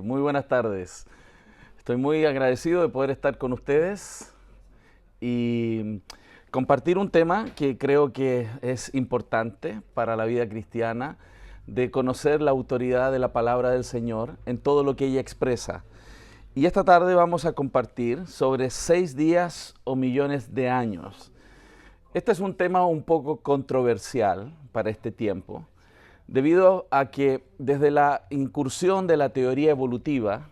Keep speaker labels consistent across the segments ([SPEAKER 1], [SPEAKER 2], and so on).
[SPEAKER 1] Muy buenas tardes. Estoy muy agradecido de poder estar con ustedes y compartir un tema que creo que es importante para la vida cristiana, de conocer la autoridad de la palabra del Señor en todo lo que ella expresa. Y esta tarde vamos a compartir sobre 6 días o millones de años. Este es un tema un poco controversial para este tiempo, debido a que desde la incursión de la teoría evolutiva,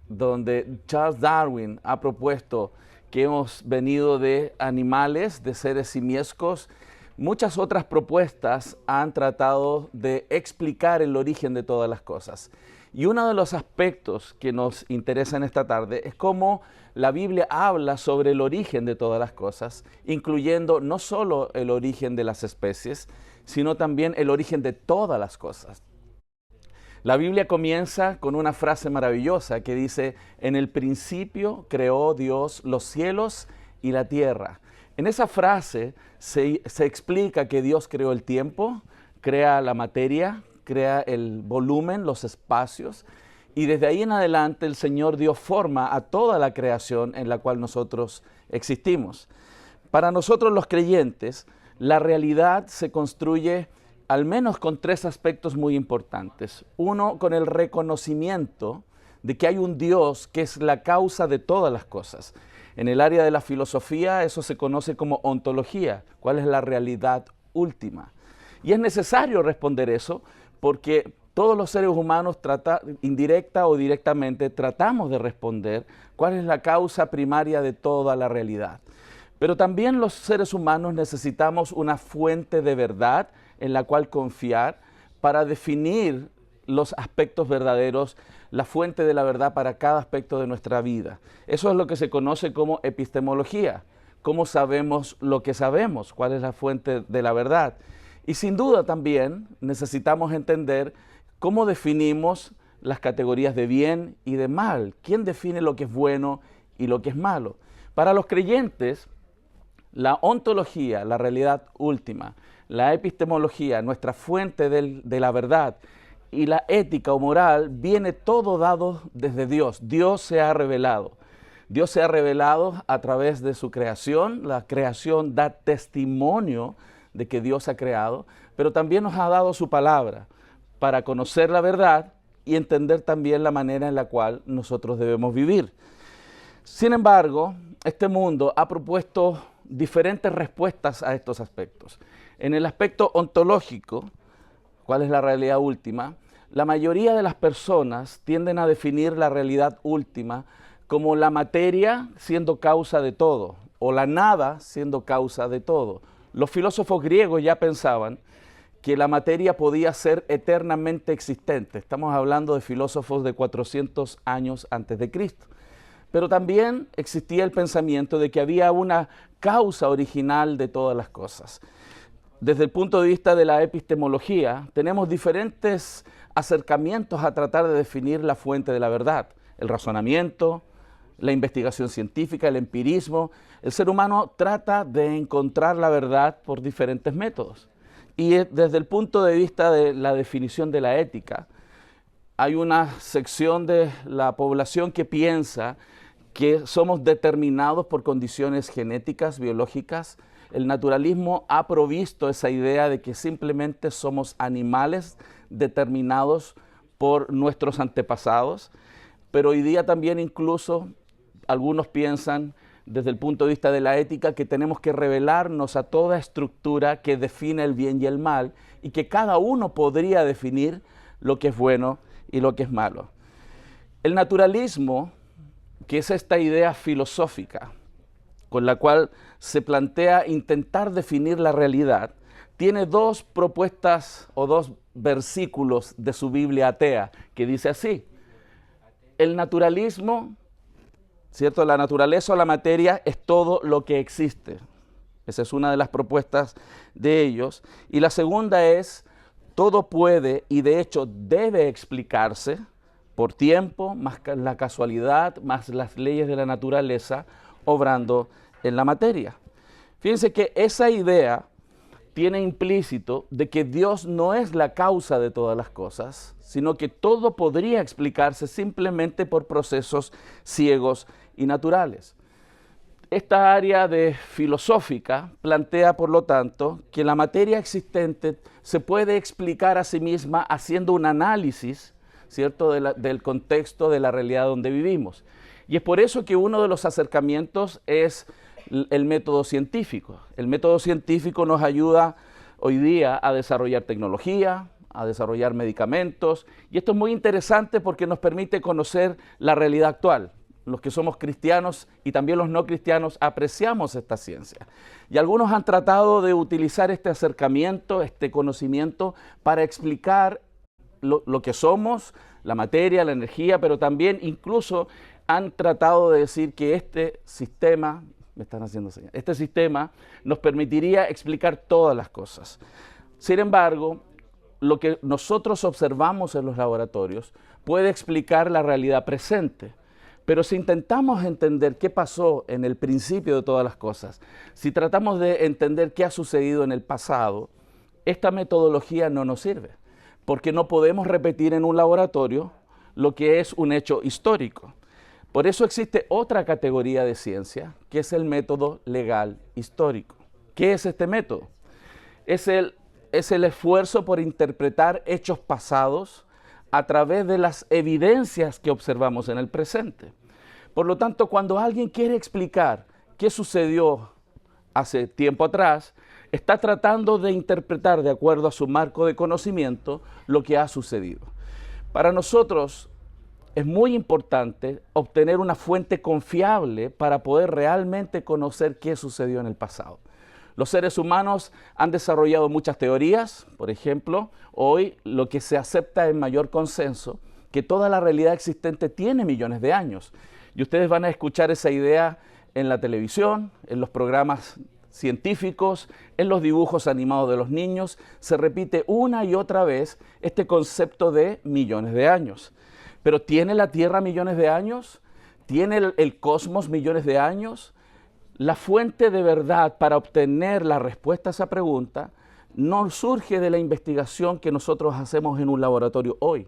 [SPEAKER 1] donde Charles Darwin ha propuesto que hemos venido de animales, de seres simiescos, muchas otras propuestas han tratado de explicar el origen de todas las cosas. Y uno de los aspectos que nos interesa en esta tarde es cómo la Biblia habla sobre el origen de todas las cosas, incluyendo no solo el origen de las especies, sino también el origen de todas las cosas. La Biblia comienza con una frase maravillosa que dice: en el principio creó Dios los cielos y la tierra. En esa frase se explica que Dios creó el tiempo, crea la materia, crea el volumen, los espacios, y desde ahí en adelante el Señor dio forma a toda la creación en la cual nosotros existimos. Para nosotros los creyentes, la realidad se construye al menos con 3 aspectos muy importantes. Uno, con el reconocimiento de que hay un Dios que es la causa de todas las cosas. En el área de la filosofía eso se conoce como ontología. ¿Cuál es la realidad última? Y es necesario responder eso porque todos los seres humanos, indirecta o directamente, tratamos de responder cuál es la causa primaria de toda la realidad. Pero también los seres humanos necesitamos una fuente de verdad en la cual confiar para definir los aspectos verdaderos, la fuente de la verdad para cada aspecto de nuestra vida. Eso es lo que se conoce como epistemología. ¿Cómo sabemos lo que sabemos? ¿Cuál es la fuente de la verdad? Y sin duda también necesitamos entender cómo definimos las categorías de bien y de mal. ¿Quién define lo que es bueno y lo que es malo? Para los creyentes, la ontología, la realidad última, la epistemología, nuestra fuente de la verdad, y la ética o moral, viene todo dado desde Dios. Dios se ha revelado. Dios se ha revelado a través de su creación. La creación da testimonio de que Dios ha creado, pero también nos ha dado su palabra para conocer la verdad y entender también la manera en la cual nosotros debemos vivir. Sin embargo, este mundo ha propuesto diferentes respuestas a estos aspectos. En el aspecto ontológico, ¿cuál es la realidad última? La mayoría de las personas tienden a definir la realidad última como la materia siendo causa de todo, o la nada siendo causa de todo. Los filósofos griegos ya pensaban que la materia podía ser eternamente existente. Estamos hablando de filósofos de 400 años antes de Cristo. Pero también existía el pensamiento de que había una causa original de todas las cosas. Desde el punto de vista de la epistemología, tenemos diferentes acercamientos a tratar de definir la fuente de la verdad. El razonamiento, la investigación científica, el empirismo. El ser humano trata de encontrar la verdad por diferentes métodos. Y desde el punto de vista de la definición de la ética, hay una sección de la población que piensa que somos determinados por condiciones genéticas, biológicas. El naturalismo ha provisto esa idea de que simplemente somos animales determinados por nuestros antepasados, pero hoy día también incluso algunos piensan desde el punto de vista de la ética que tenemos que revelarnos a toda estructura que define el bien y el mal y que cada uno podría definir lo que es bueno y lo que es malo. El naturalismo, que es esta idea filosófica con la cual se plantea intentar definir la realidad, tiene 2 propuestas o 2 versículos de su Biblia atea que dice así: el naturalismo, ¿cierto? La naturaleza o la materia es todo lo que existe. Esa es una de las propuestas de ellos. Y la segunda es: todo puede y de hecho debe explicarse por tiempo, más la casualidad, más las leyes de la naturaleza, obrando en la materia. Fíjense que esa idea tiene implícito de que Dios no es la causa de todas las cosas, sino que todo podría explicarse simplemente por procesos ciegos y naturales. Esta área de filosófica plantea, por lo tanto, que la materia existente se puede explicar a sí misma haciendo un análisis, ¿cierto?, del contexto de la realidad donde vivimos. Y es por eso que uno de los acercamientos es el método científico. El método científico nos ayuda hoy día a desarrollar tecnología, a desarrollar medicamentos, y esto es muy interesante porque nos permite conocer la realidad actual. Los que somos cristianos y también los no cristianos apreciamos esta ciencia. Y algunos han tratado de utilizar este acercamiento, este conocimiento, para explicar lo que somos, la materia, la energía, pero también incluso han tratado de decir que este sistema, este sistema nos permitiría explicar todas las cosas. Sin embargo, lo que nosotros observamos en los laboratorios puede explicar la realidad presente. Pero si intentamos entender qué pasó en el principio de todas las cosas, si tratamos de entender qué ha sucedido en el pasado, esta metodología no nos sirve, porque no podemos repetir en un laboratorio lo que es un hecho histórico. Por eso existe otra categoría de ciencia, que es el método legal histórico. ¿Qué es este método? Es el esfuerzo por interpretar hechos pasados a través de las evidencias que observamos en el presente. Por lo tanto, cuando alguien quiere explicar qué sucedió hace tiempo atrás, está tratando de interpretar de acuerdo a su marco de conocimiento lo que ha sucedido. Para nosotros es muy importante obtener una fuente confiable para poder realmente conocer qué sucedió en el pasado. Los seres humanos han desarrollado muchas teorías. Por ejemplo, hoy lo que se acepta en mayor consenso, que toda la realidad existente tiene millones de años. Y ustedes van a escuchar esa idea en la televisión, en los programas científicos, en los dibujos animados de los niños. Se repite una y otra vez este concepto de millones de años. Pero ¿tiene la Tierra millones de años? ¿Tiene el cosmos millones de años? La fuente de verdad para obtener la respuesta a esa pregunta no surge de la investigación que nosotros hacemos en un laboratorio hoy,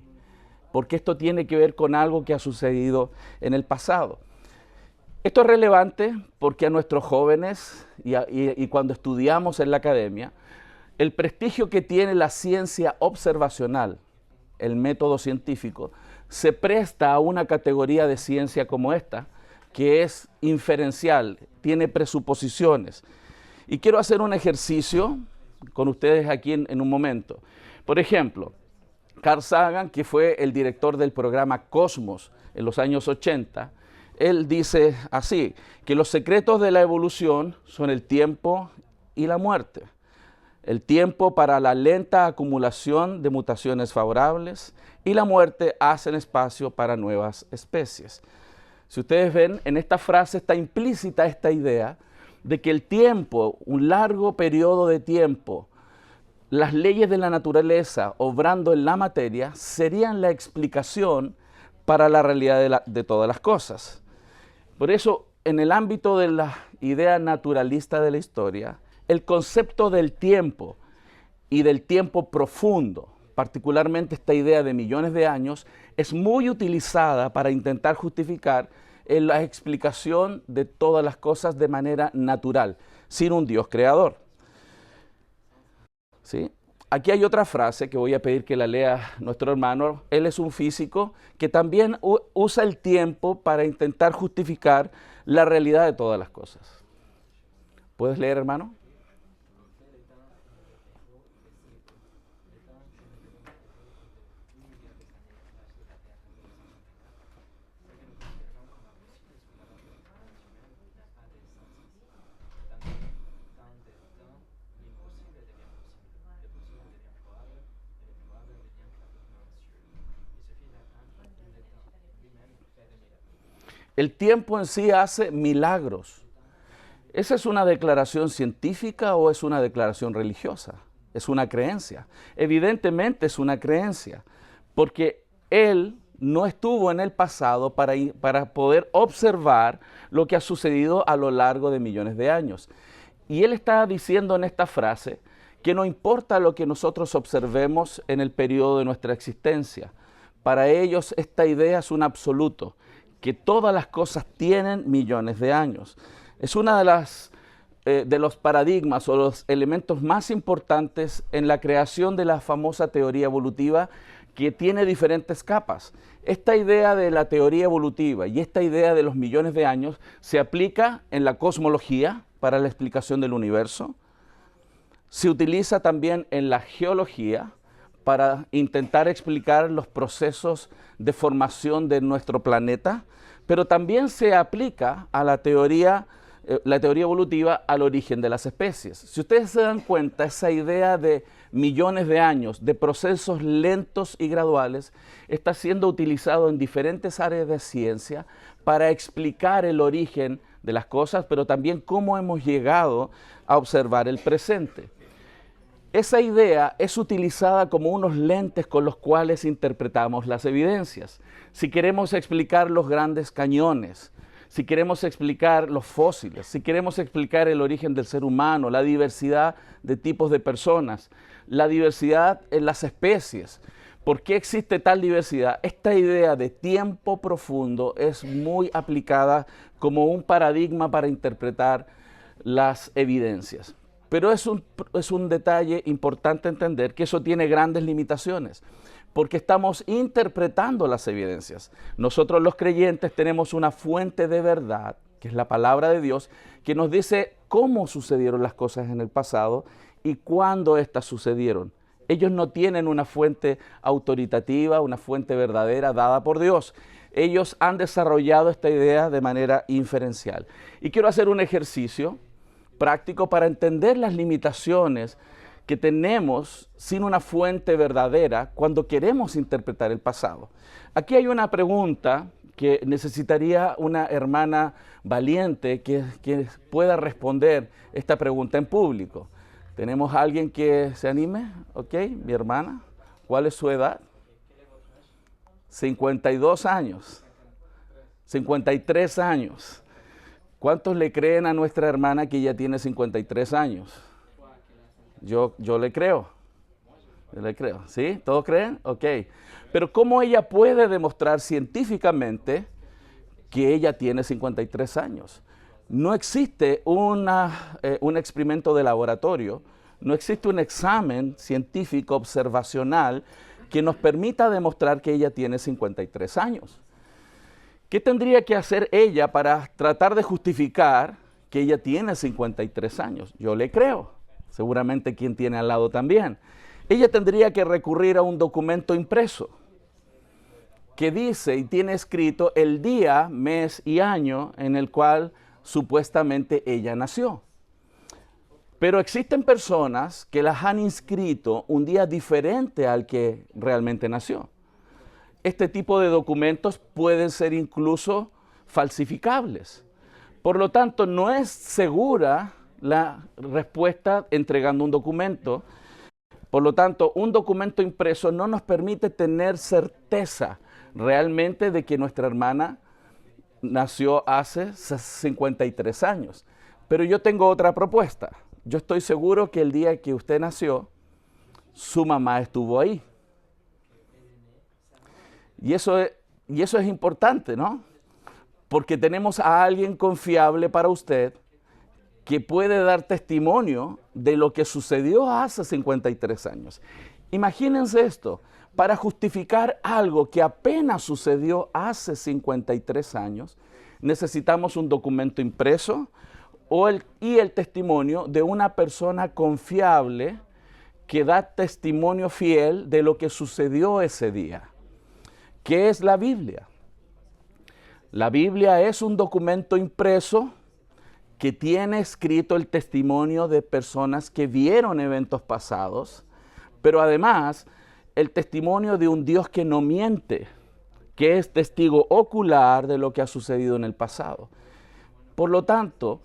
[SPEAKER 1] porque esto tiene que ver con algo que ha sucedido en el pasado. Esto es relevante porque a nuestros jóvenes y cuando estudiamos en la academia, el prestigio que tiene la ciencia observacional, el método científico, se presta a una categoría de ciencia como esta, que es inferencial, tiene presuposiciones. Y quiero hacer un ejercicio con ustedes aquí en un momento. Por ejemplo, Carl Sagan, que fue el director del programa Cosmos en los años 80, él dice así, que los secretos de la evolución son el tiempo y la muerte. El tiempo para la lenta acumulación de mutaciones favorables y la muerte hacen espacio para nuevas especies. Si ustedes ven, en esta frase está implícita esta idea de que el tiempo, un largo periodo de tiempo, las leyes de la naturaleza obrando en la materia serían la explicación para la realidad de todas las cosas. Por eso, en el ámbito de la idea naturalista de la historia, el concepto del tiempo y del tiempo profundo, particularmente esta idea de millones de años, es muy utilizada para intentar justificar la explicación de todas las cosas de manera natural, sin un Dios creador. ¿Sí? Aquí hay otra frase que voy a pedir que la lea nuestro hermano. Él es un físico que también usa el tiempo para intentar justificar la realidad de todas las cosas. ¿Puedes leer, hermano? El tiempo en sí hace milagros. ¿Esa es una declaración científica o es una declaración religiosa? Es una creencia. Evidentemente es una creencia, porque él no estuvo en el pasado para poder observar lo que ha sucedido a lo largo de millones de años. Y él está diciendo en esta frase que no importa lo que nosotros observemos en el periodo de nuestra existencia. Para ellos esta idea es un absoluto, que todas las cosas tienen millones de años. Es una de los paradigmas o los elementos más importantes en la creación de la famosa teoría evolutiva, que tiene diferentes capas. Esta idea de la teoría evolutiva y esta idea de los millones de años se aplica en la cosmología para la explicación del universo, se utiliza también en la geología para intentar explicar los procesos de formación de nuestro planeta, pero también se aplica a la teoría evolutiva al origen de las especies. Si ustedes se dan cuenta, esa idea de millones de años, de procesos lentos y graduales, está siendo utilizado en diferentes áreas de ciencia para explicar el origen de las cosas, pero también cómo hemos llegado a observar el presente. Esa idea es utilizada como unos lentes con los cuales interpretamos las evidencias. Si queremos explicar los grandes cañones, si queremos explicar los fósiles, si queremos explicar el origen del ser humano, la diversidad de tipos de personas, la diversidad en las especies, ¿por qué existe tal diversidad? Esta idea de tiempo profundo es muy aplicada como un paradigma para interpretar las evidencias. Pero es un detalle importante entender que eso tiene grandes limitaciones, porque estamos interpretando las evidencias. Nosotros los creyentes tenemos una fuente de verdad, que es la palabra de Dios, que nos dice cómo sucedieron las cosas en el pasado y cuándo éstas sucedieron. Ellos no tienen una fuente autoritativa, una fuente verdadera dada por Dios. Ellos han desarrollado esta idea de manera inferencial. Y quiero hacer un ejercicio práctico para entender las limitaciones que tenemos sin una fuente verdadera cuando queremos interpretar el pasado. Aquí hay una pregunta que necesitaría una hermana valiente que pueda responder esta pregunta en público. ¿Tenemos a alguien que se anime? Ok, mi hermana. ¿Cuál es su edad? 52 años. 53 años. ¿Cuántos le creen a nuestra hermana que ella tiene 53 años? Yo le creo. Yo le creo. ¿Sí? ¿Todos creen? Ok. Pero ¿cómo ella puede demostrar científicamente que ella tiene 53 años? No existe un experimento de laboratorio, no existe un examen científico observacional que nos permita demostrar que ella tiene 53 años. ¿Qué tendría que hacer ella para tratar de justificar que ella tiene 53 años? Yo le creo, seguramente quien tiene al lado también. Ella tendría que recurrir a un documento impreso que dice y tiene escrito el día, mes y año en el cual supuestamente ella nació. Pero existen personas que las han inscrito un día diferente al que realmente nació. Este tipo de documentos pueden ser incluso falsificables. Por lo tanto, no es segura la respuesta entregando un documento. Por lo tanto, un documento impreso no nos permite tener certeza realmente de que nuestra hermana nació hace 53 años. Pero yo tengo otra propuesta. Yo estoy seguro que el día que usted nació, su mamá estuvo ahí. Y eso es importante, ¿no? Porque tenemos a alguien confiable para usted que puede dar testimonio de lo que sucedió hace 53 años. Imagínense esto, para justificar algo que apenas sucedió hace 53 años, necesitamos un documento impreso y el testimonio de una persona confiable que da testimonio fiel de lo que sucedió ese día. ¿Qué es la Biblia? La Biblia es un documento impreso que tiene escrito el testimonio de personas que vieron eventos pasados, pero además el testimonio de un Dios que no miente, que es testigo ocular de lo que ha sucedido en el pasado. Por lo tanto,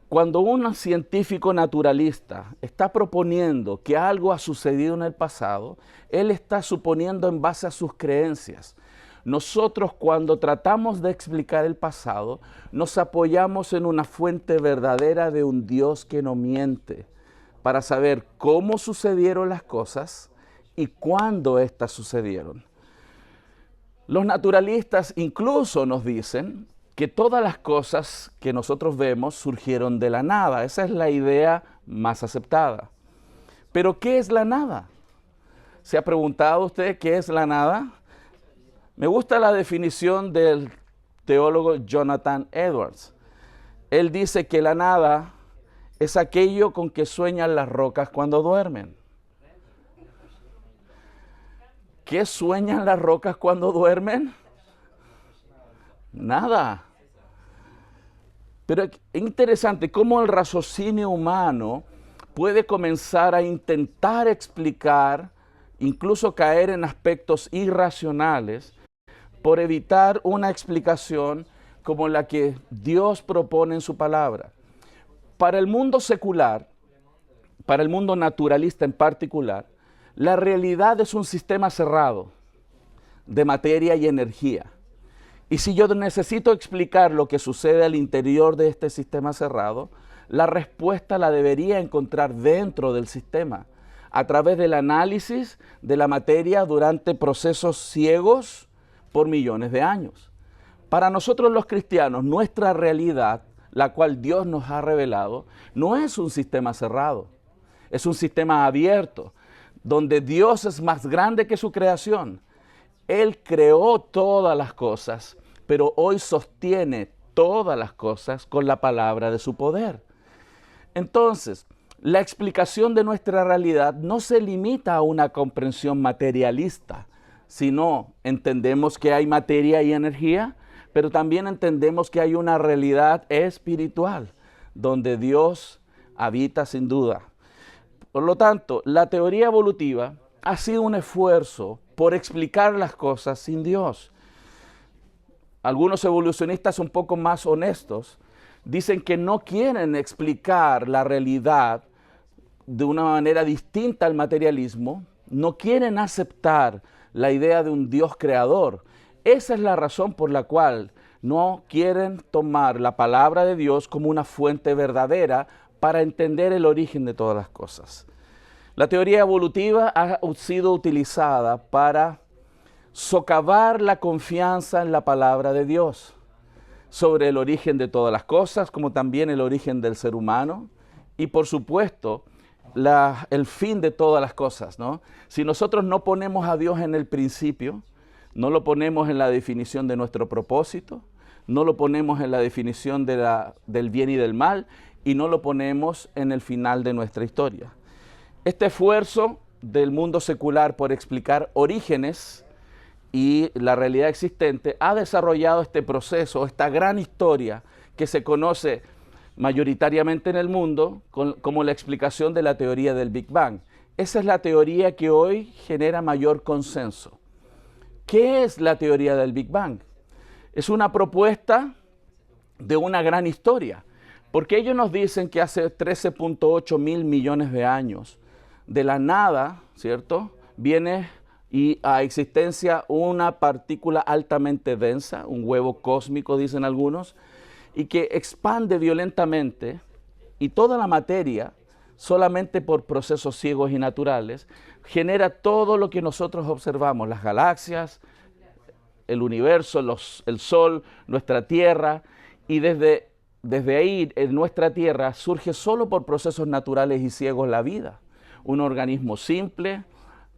[SPEAKER 1] cuando un científico naturalista está proponiendo que algo ha sucedido en el pasado, él está suponiendo en base a sus creencias. Nosotros, cuando tratamos de explicar el pasado, nos apoyamos en una fuente verdadera de un Dios que no miente, para saber cómo sucedieron las cosas y cuándo éstas sucedieron. Los naturalistas incluso nos dicen que todas las cosas que nosotros vemos surgieron de la nada. Esa es la idea más aceptada. Pero ¿qué es la nada? ¿Se ha preguntado usted qué es la nada? Me gusta la definición del teólogo Jonathan Edwards. Él dice que la nada es aquello con que sueñan las rocas cuando duermen. ¿Qué sueñan las rocas cuando duermen? Nada. Pero es interesante cómo el raciocinio humano puede comenzar a intentar explicar, incluso caer en aspectos irracionales, por evitar una explicación como la que Dios propone en su palabra. Para el mundo secular, para el mundo naturalista en particular, la realidad es un sistema cerrado de materia y energía. Y si yo necesito explicar lo que sucede al interior de este sistema cerrado, la respuesta la debería encontrar dentro del sistema, a través del análisis de la materia durante procesos ciegos por millones de años. Para nosotros los cristianos, nuestra realidad, la cual Dios nos ha revelado, no es un sistema cerrado, es un sistema abierto, donde Dios es más grande que su creación. Él creó todas las cosas, pero hoy sostiene todas las cosas con la palabra de su poder. Entonces, la explicación de nuestra realidad no se limita a una comprensión materialista, sino entendemos que hay materia y energía, pero también entendemos que hay una realidad espiritual, donde Dios habita sin duda. Por lo tanto, la teoría evolutiva ha sido un esfuerzo por explicar las cosas sin Dios. Algunos evolucionistas un poco más honestos dicen que no quieren explicar la realidad de una manera distinta al materialismo, no quieren aceptar la idea de un Dios creador. Esa es la razón por la cual no quieren tomar la palabra de Dios como una fuente verdadera para entender el origen de todas las cosas. La teoría evolutiva ha sido utilizada para socavar la confianza en la palabra de Dios sobre el origen de todas las cosas, como también el origen del ser humano y, por supuesto, el fin de todas las cosas, ¿no? Si nosotros no ponemos a Dios en el principio, no lo ponemos en la definición de nuestro propósito, no lo ponemos en la definición del bien y del mal, y no lo ponemos en el final de nuestra historia. Este esfuerzo del mundo secular por explicar orígenes y la realidad existente ha desarrollado este proceso, esta gran historia que se conoce mayoritariamente en el mundo como la explicación de la teoría del Big Bang. Esa es la teoría que hoy genera mayor consenso. ¿Qué es la teoría del Big Bang? Es una propuesta de una gran historia, porque ellos nos dicen que hace 13.8 mil millones de años, de la nada, ¿cierto?, viene a existencia una partícula altamente densa, un huevo cósmico, dicen algunos, y que expande violentamente, y toda la materia, solamente por procesos ciegos y naturales, genera todo lo que nosotros observamos, las galaxias, el universo, el Sol, nuestra Tierra, y desde ahí, en nuestra Tierra, surge solo por procesos naturales y ciegos la vida. Un organismo simple,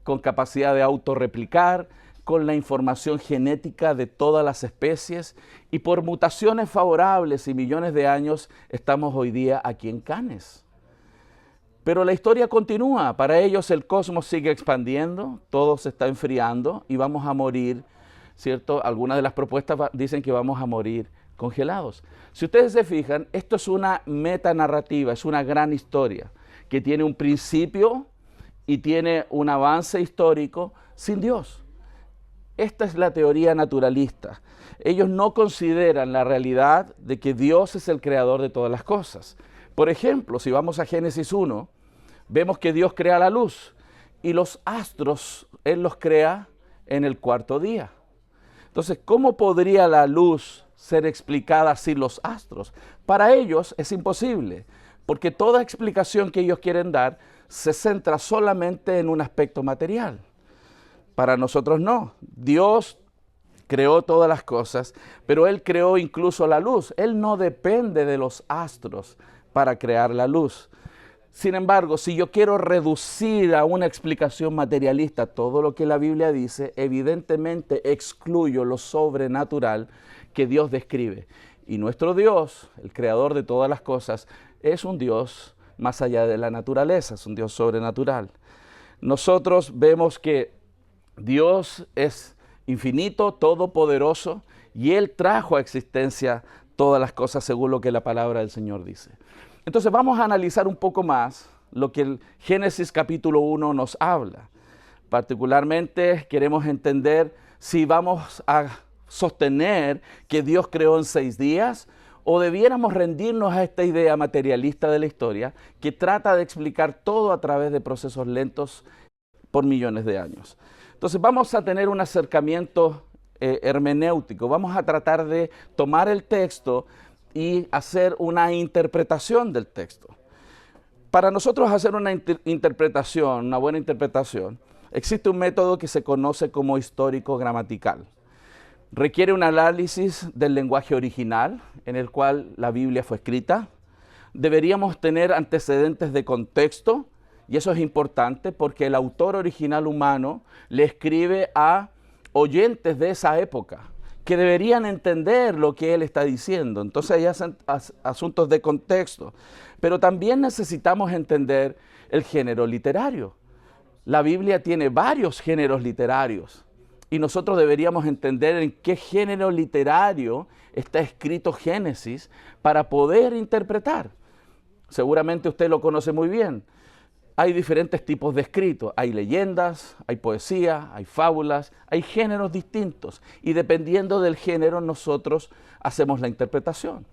[SPEAKER 1] con capacidad de autorreplicar, con la información genética de todas las especies, y por mutaciones favorables y millones de años estamos hoy día aquí en Cannes. Pero la historia continúa. Para ellos el cosmos sigue expandiendo, todo se está enfriando y vamos a morir, ¿cierto? Algunas de las propuestas dicen que vamos a morir congelados. Si ustedes se fijan, esto es una metanarrativa, es una gran historia que tiene un principio y tiene un avance histórico sin Dios. Esta es la teoría naturalista. Ellos no consideran la realidad de que Dios es el creador de todas las cosas. Por ejemplo, si vamos a Génesis 1, vemos que Dios crea la luz y los astros, Él los crea en el cuarto día. Entonces, ¿cómo podría la luz ser explicada sin los astros? Para ellos es imposible, porque toda explicación que ellos quieren dar se centra solamente en un aspecto material. Para nosotros no. Dios creó todas las cosas, pero Él creó incluso la luz. Él no depende de los astros para crear la luz. Sin embargo, si yo quiero reducir a una explicación materialista todo lo que la Biblia dice, evidentemente excluyo lo sobrenatural que Dios describe. Y nuestro Dios, el creador de todas las cosas, es un Dios más allá de la naturaleza, es un Dios sobrenatural. Nosotros vemos que Dios es infinito, todopoderoso, y Él trajo a existencia todas las cosas según lo que la palabra del Señor dice. Entonces vamos a analizar un poco más lo que el Génesis capítulo 1 nos habla. Particularmente queremos entender si vamos a sostener que Dios creó en 6 días o debiéramos rendirnos a esta idea materialista de la historia que trata de explicar todo a través de procesos lentos por millones de años. Entonces vamos a tener un acercamiento hermenéutico, vamos a tratar de tomar el texto y hacer una interpretación del texto. Para nosotros hacer una interpretación, una buena interpretación, existe un método que se conoce como histórico-gramatical. Requiere un análisis del lenguaje original en el cual la Biblia fue escrita. Deberíamos tener antecedentes de contexto, y eso es importante porque el autor original humano le escribe a oyentes de esa época que deberían entender lo que él está diciendo. Entonces hay asuntos de contexto. Pero también necesitamos entender el género literario. La Biblia tiene varios géneros literarios y nosotros deberíamos entender en qué género literario está escrito Génesis para poder interpretar. Seguramente usted lo conoce muy bien. Hay diferentes tipos de escritos, hay leyendas, hay poesía, hay fábulas, hay géneros distintos y dependiendo del género nosotros hacemos la interpretación.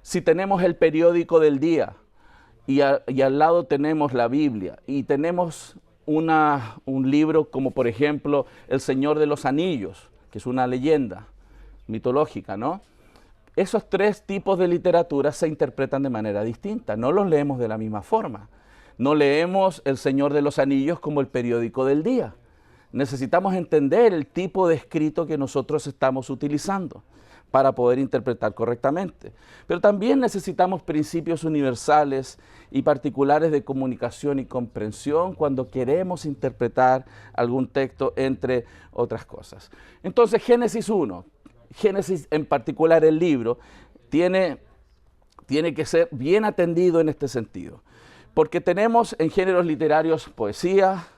[SPEAKER 1] Si tenemos el periódico del día y al lado tenemos la Biblia y tenemos un libro como por ejemplo El Señor de los Anillos, que es una leyenda mitológica, ¿no? Esos 3 tipos de literatura se interpretan de manera distinta, no los leemos de la misma forma. No leemos El Señor de los Anillos como el periódico del día. Necesitamos entender el tipo de escrito que nosotros estamos utilizando para poder interpretar correctamente. Pero también necesitamos principios universales y particulares de comunicación y comprensión cuando queremos interpretar algún texto, entre otras cosas. Entonces, Génesis 1, Génesis en particular el libro, tiene que ser bien atendido en este sentido. Porque tenemos en géneros literarios poesía,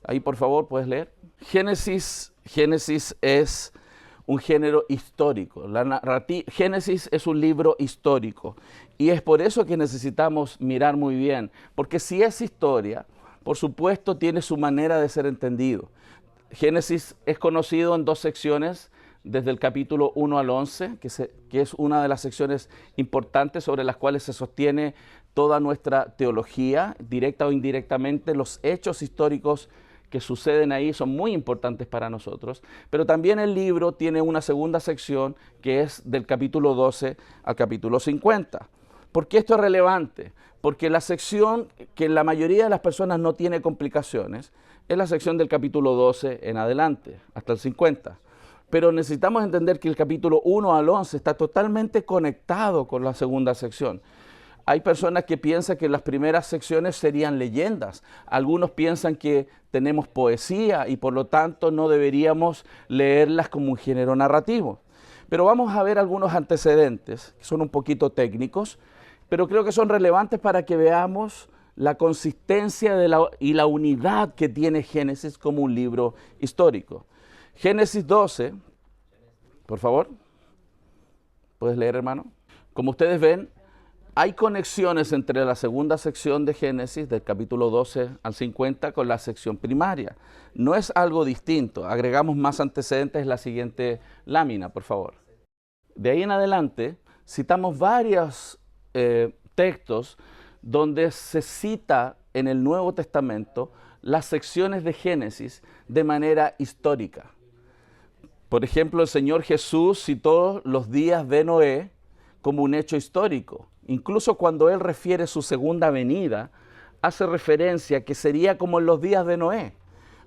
[SPEAKER 1] ahí por favor puedes leer. Génesis es un género histórico, Génesis es un libro histórico y es por eso que necesitamos mirar muy bien, porque si es historia, por supuesto tiene su manera de ser entendido. Génesis es conocido en 2 secciones, desde el capítulo 1 al 11, que es una de las secciones importantes sobre las cuales se sostiene toda nuestra teología, directa o indirectamente. Los hechos históricos que suceden ahí son muy importantes para nosotros, pero también el libro tiene una segunda sección que es del capítulo 12 al capítulo 50. ¿Por qué esto es relevante? Porque la sección que la mayoría de las personas no tiene complicaciones es la sección del capítulo 12 en adelante, hasta el 50. Pero necesitamos entender que el capítulo 1 al 11 está totalmente conectado con la segunda sección. Hay personas que piensan que las primeras secciones serían leyendas. Algunos piensan que tenemos poesía y por lo tanto no deberíamos leerlas como un género narrativo. Pero vamos a ver algunos antecedentes que son un poquito técnicos, pero creo que son relevantes para que veamos la consistencia y la unidad que tiene Génesis como un libro histórico. Génesis 12, por favor, ¿puedes leer, hermano? Como ustedes ven, hay conexiones entre la segunda sección de Génesis, del capítulo 12 al 50, con la sección primaria. No es algo distinto. Agregamos más antecedentes en la siguiente lámina, por favor. De ahí en adelante, citamos varios textos donde se cita en el Nuevo Testamento las secciones de Génesis de manera histórica. Por ejemplo, el Señor Jesús citó los días de Noé como un hecho histórico. Incluso cuando él refiere su segunda venida, hace referencia que sería como en los días de Noé.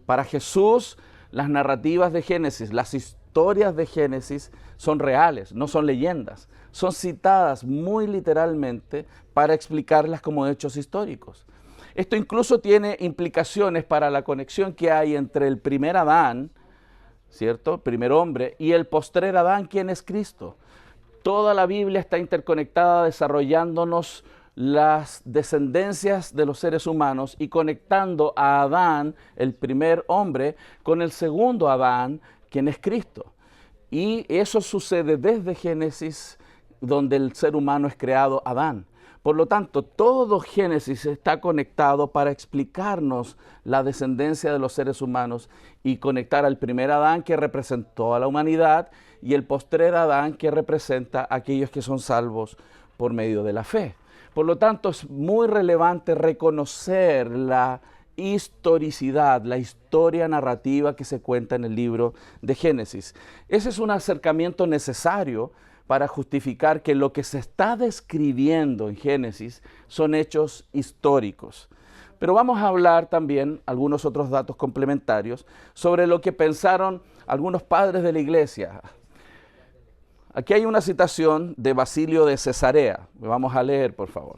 [SPEAKER 1] Para Jesús, las narrativas de Génesis, las historias de Génesis son reales, no son leyendas. Son citadas muy literalmente para explicarlas como hechos históricos. Esto incluso tiene implicaciones para la conexión que hay entre el primer Adán, ¿cierto? El primer hombre, y el postrer Adán, quien es Cristo. Toda la Biblia está interconectada, desarrollándonos las descendencias de los seres humanos y conectando a Adán, el primer hombre, con el segundo Adán, quien es Cristo. Y eso sucede desde Génesis, donde el ser humano es creado Adán. Por lo tanto, todo Génesis está conectado para explicarnos la descendencia de los seres humanos y conectar al primer Adán que representó a la humanidad y el postrer Adán que representa a aquellos que son salvos por medio de la fe. Por lo tanto, es muy relevante reconocer la historicidad, la historia narrativa que se cuenta en el libro de Génesis. Ese es un acercamiento necesario para justificar que lo que se está describiendo en Génesis son hechos históricos. Pero vamos a hablar también, algunos otros datos complementarios, sobre lo que pensaron algunos padres de la iglesia. Aquí hay una citación de Basilio de Cesarea. Vamos a leer, por favor.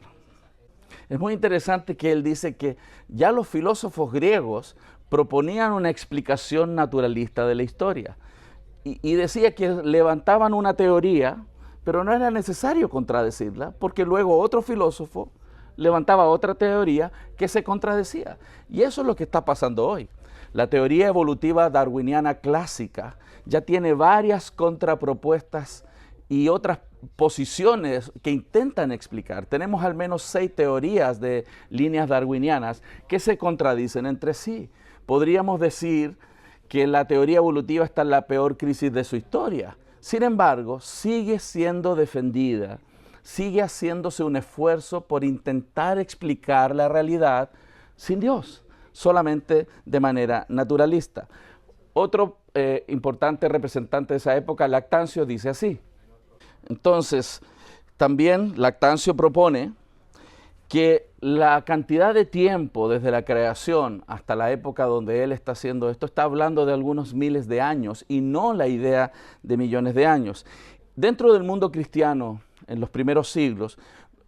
[SPEAKER 1] Es muy interesante que él dice que ya los filósofos griegos proponían una explicación naturalista de la historia. Y decía que levantaban una teoría, pero no era necesario contradecirla, porque luego otro filósofo levantaba otra teoría que se contradecía. Y eso es lo que está pasando hoy. La teoría evolutiva darwiniana clásica ya tiene varias contrapropuestas y otras posiciones que intentan explicar. Tenemos al menos 6 teorías de líneas darwinianas que se contradicen entre sí. Podríamos decir que la teoría evolutiva está en la peor crisis de su historia. Sin embargo, sigue siendo defendida, sigue haciéndose un esfuerzo por intentar explicar la realidad sin Dios, solamente de manera naturalista. Otro importante representante de esa época, Lactancio, dice así. Entonces, también Lactancio propone que la cantidad de tiempo desde la creación hasta la época donde él está haciendo esto, está hablando de algunos miles de años y no la idea de millones de años. Dentro del mundo cristiano, en los primeros siglos,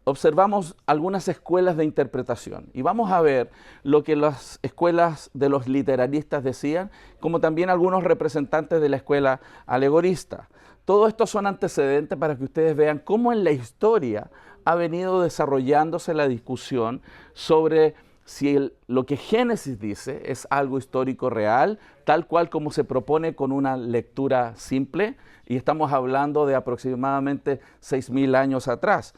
[SPEAKER 1] observamos algunas escuelas de interpretación y vamos a ver lo que las escuelas de los literaristas decían, como también algunos representantes de la escuela alegorista. Todo esto son antecedentes para que ustedes vean cómo en la historia ha venido desarrollándose la discusión sobre si lo que Génesis dice es algo histórico real, tal cual como se propone con una lectura simple, y estamos hablando de aproximadamente 6.000 años atrás,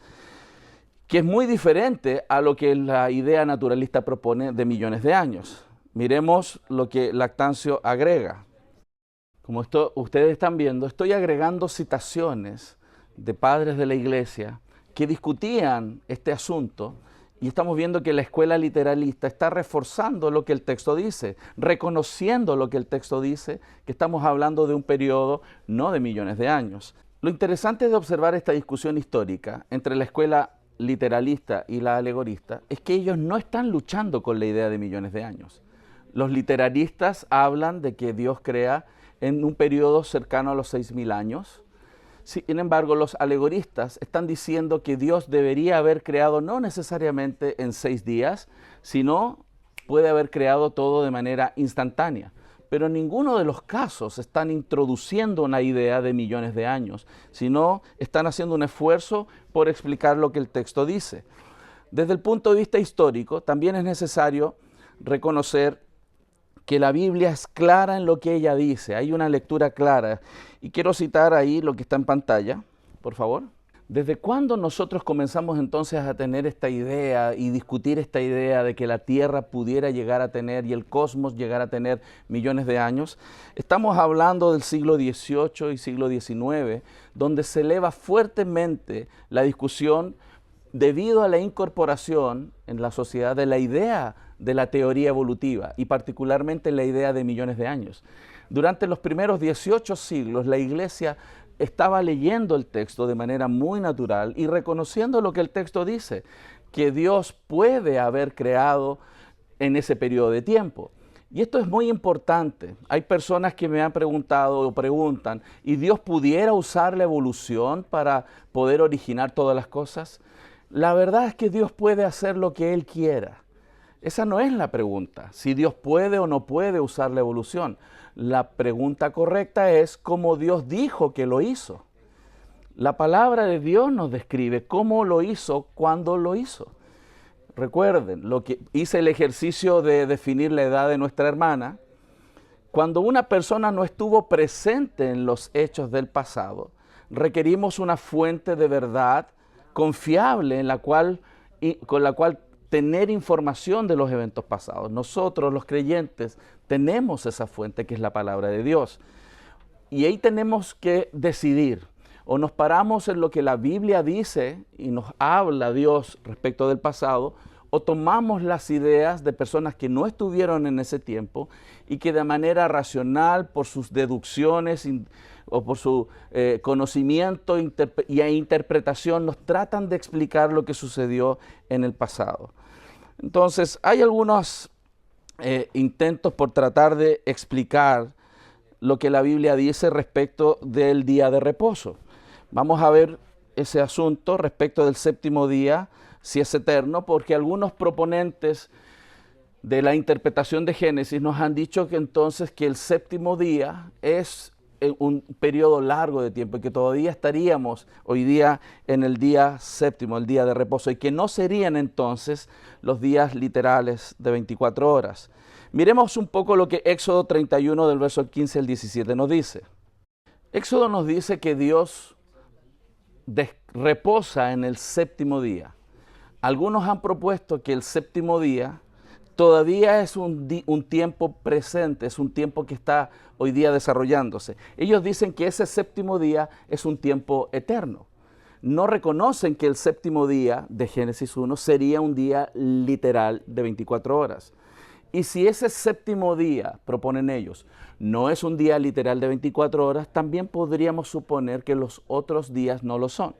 [SPEAKER 1] que es muy diferente a lo que la idea naturalista propone de millones de años. Miremos lo que Lactancio agrega. Como ustedes están viendo, estoy agregando citaciones de padres de la iglesia que discutían este asunto, y estamos viendo que la escuela literalista está reforzando lo que el texto dice, reconociendo lo que el texto dice, que estamos hablando de un periodo no de millones de años. Lo interesante de observar esta discusión histórica entre la escuela literalista y la alegorista es que ellos no están luchando con la idea de millones de años. Los literalistas hablan de que Dios crea en un periodo cercano a los 6.000 años. Sin embargo, los alegoristas están diciendo que Dios debería haber creado no necesariamente en 6 días, sino puede haber creado todo de manera instantánea. Pero en ninguno de los casos están introduciendo una idea de millones de años, sino están haciendo un esfuerzo por explicar lo que el texto dice. Desde el punto de vista histórico, también es necesario reconocer que la Biblia es clara en lo que ella dice, hay una lectura clara. Y quiero citar ahí lo que está en pantalla, por favor. ¿Desde cuándo nosotros comenzamos entonces a tener esta idea y discutir esta idea de que la Tierra pudiera llegar a tener y el cosmos llegar a tener millones de años? Estamos hablando del siglo XVIII y siglo XIX, donde se eleva fuertemente la discusión debido a la incorporación en la sociedad de la idea de la teoría evolutiva y particularmente la idea de millones de años. Durante los primeros 18 siglos la Iglesia estaba leyendo el texto de manera muy natural y reconociendo lo que el texto dice, que Dios puede haber creado en ese periodo de tiempo. Y esto es muy importante. Hay personas que me han preguntado o preguntan, ¿y Dios pudiera usar la evolución para poder originar todas las cosas? La verdad es que Dios puede hacer lo que Él quiera. Esa no es la pregunta, si Dios puede o no puede usar la evolución. La pregunta correcta es cómo Dios dijo que lo hizo. La palabra de Dios nos describe cómo lo hizo, cuándo lo hizo. Recuerden, lo que hice el ejercicio de definir la edad de nuestra hermana. Cuando una persona no estuvo presente en los hechos del pasado, requerimos una fuente de verdad confiable con la cual tener información de los eventos pasados. Nosotros, los creyentes, tenemos esa fuente que es la palabra de Dios. Y ahí tenemos que decidir. O nos paramos en lo que la Biblia dice y nos habla Dios respecto del pasado, o tomamos las ideas de personas que no estuvieron en ese tiempo y que de manera racional, por sus deducciones o por su conocimiento e interpretación, nos tratan de explicar lo que sucedió en el pasado. Entonces, hay algunos intentos por tratar de explicar lo que la Biblia dice respecto del día de reposo. Vamos a ver ese asunto respecto del séptimo día, si es eterno, porque algunos proponentes de la interpretación de Génesis nos han dicho que entonces que el séptimo día es un periodo largo de tiempo y que todavía estaríamos hoy día en el día séptimo, el día de reposo, y que no serían entonces los días literales de 24 horas. Miremos un poco lo que Éxodo 31 del verso 15 al 17 nos dice. Éxodo nos dice que Dios reposa en el séptimo día. Algunos han propuesto que el séptimo día todavía es un tiempo presente, es un tiempo que está hoy día desarrollándose. Ellos dicen que ese séptimo día es un tiempo eterno. No reconocen que el séptimo día de Génesis 1 sería un día literal de 24 horas. Y si ese séptimo día, proponen ellos, no es un día literal de 24 horas, también podríamos suponer que los otros días no lo son.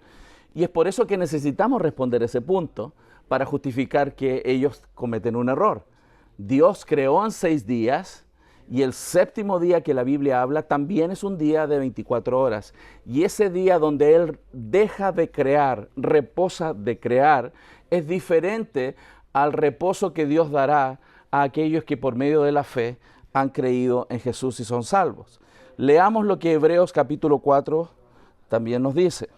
[SPEAKER 1] Y es por eso que necesitamos responder ese punto para justificar que ellos cometen un error. Dios creó en 6 días y el séptimo día que la Biblia habla también es un día de 24 horas. Y ese día donde Él deja de crear, reposa de crear, es diferente al reposo que Dios dará a aquellos que por medio de la fe han creído en Jesús y son salvos. Leamos lo que Hebreos capítulo 4 también nos dice.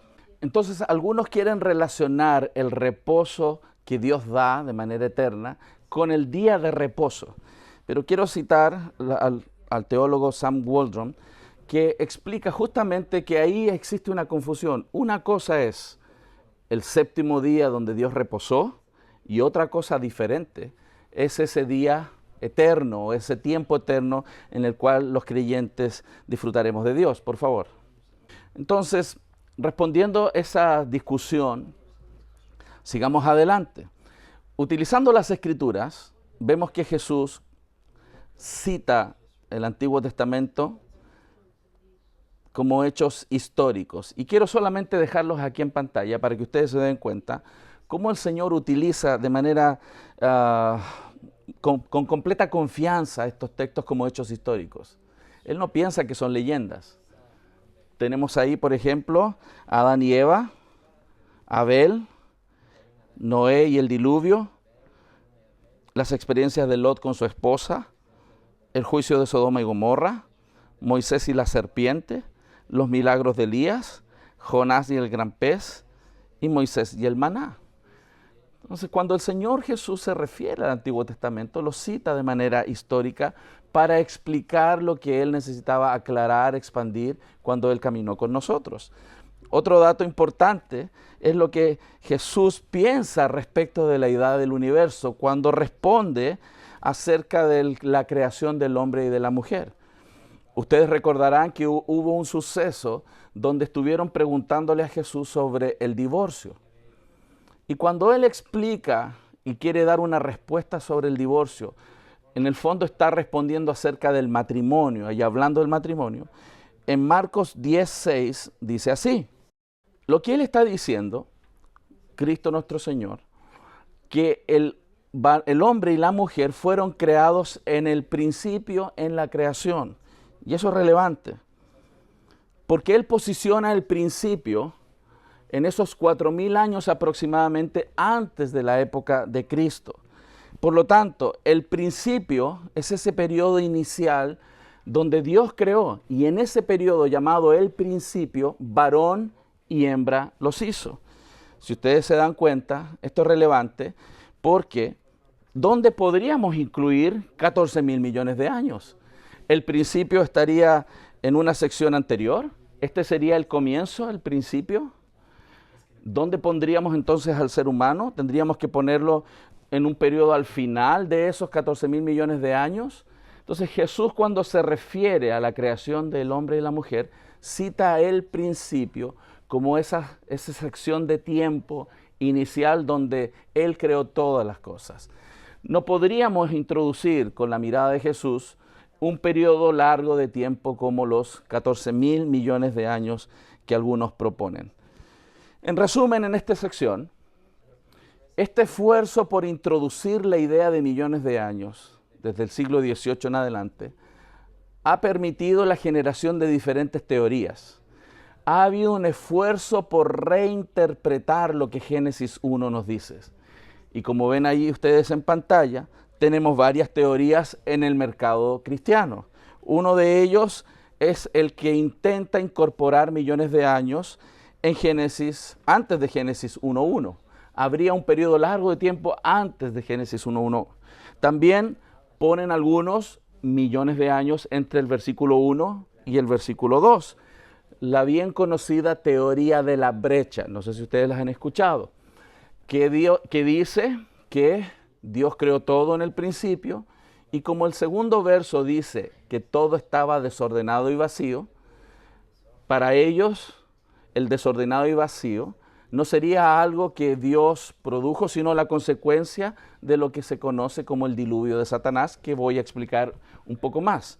[SPEAKER 1] Entonces, algunos quieren relacionar el reposo que Dios da de manera eterna con el día de reposo. Pero quiero citar al teólogo Sam Waldron, que explica justamente que ahí existe una confusión. Una cosa es el séptimo día donde Dios reposó y otra cosa diferente es ese día eterno, ese tiempo eterno en el cual los creyentes disfrutaremos de Dios. Por favor. Entonces, respondiendo esa discusión, sigamos adelante. Utilizando las Escrituras, vemos que Jesús cita el Antiguo Testamento como hechos históricos. Y quiero solamente dejarlos aquí en pantalla para que ustedes se den cuenta cómo el Señor utiliza de manera con completa confianza estos textos como hechos históricos. Él no piensa que son leyendas. Tenemos ahí, por ejemplo, Adán y Eva, Abel, Noé y el diluvio, las experiencias de Lot con su esposa, el juicio de Sodoma y Gomorra, Moisés y la serpiente, los milagros de Elías, Jonás y el gran pez, y Moisés y el maná. Entonces, cuando el Señor Jesús se refiere al Antiguo Testamento, lo cita de manera histórica para explicar lo que Él necesitaba aclarar, expandir cuando Él caminó con nosotros. Otro dato importante es lo que Jesús piensa respecto de la edad del universo cuando responde acerca de la creación del hombre y de la mujer. Ustedes recordarán que hubo un suceso donde estuvieron preguntándole a Jesús sobre el divorcio. Y cuando Él explica y quiere dar una respuesta sobre el divorcio, en el fondo está respondiendo acerca del matrimonio y hablando del matrimonio. en Marcos 10:6 dice así. Lo que él está diciendo, Cristo nuestro Señor, que el hombre y la mujer fueron creados en el principio en la creación. Y eso es relevante, porque él posiciona el principio en esos 4000 años aproximadamente antes de la época de Cristo. Por lo tanto, el principio es ese periodo inicial donde Dios creó, y en ese periodo llamado el principio, varón y hembra los hizo. Si ustedes se dan cuenta, esto es relevante porque ¿dónde podríamos incluir 14.000 millones de años? El principio estaría en una sección anterior. Este sería el comienzo, el principio. ¿Dónde pondríamos entonces al ser humano? Tendríamos que ponerlo en un periodo al final de esos 14.000 millones de años. Entonces Jesús, cuando se refiere a la creación del hombre y la mujer, cita el principio como esa sección de tiempo inicial donde Él creó todas las cosas. No podríamos introducir con la mirada de Jesús un periodo largo de tiempo como los 14.000 millones de años que algunos proponen. En resumen, en esta sección, este esfuerzo por introducir la idea de millones de años, desde el siglo XVIII en adelante, ha permitido la generación de diferentes teorías. Ha habido un esfuerzo por reinterpretar lo que Génesis 1 nos dice. Y como ven ahí ustedes en pantalla, tenemos varias teorías en el mercado cristiano. Uno de ellos es el que intenta incorporar millones de años en Génesis, antes de Génesis 1.1. Habría un periodo largo de tiempo antes de Génesis 1.1. También ponen algunos millones de años entre el versículo 1 y el versículo 2. La bien conocida teoría de la brecha, no sé si ustedes las han escuchado, que dice que Dios creó todo en el principio, y como el segundo verso dice que todo estaba desordenado y vacío, para ellos el desordenado y vacío no sería algo que Dios produjo, sino la consecuencia de lo que se conoce como el diluvio de Satanás, que voy a explicar un poco más.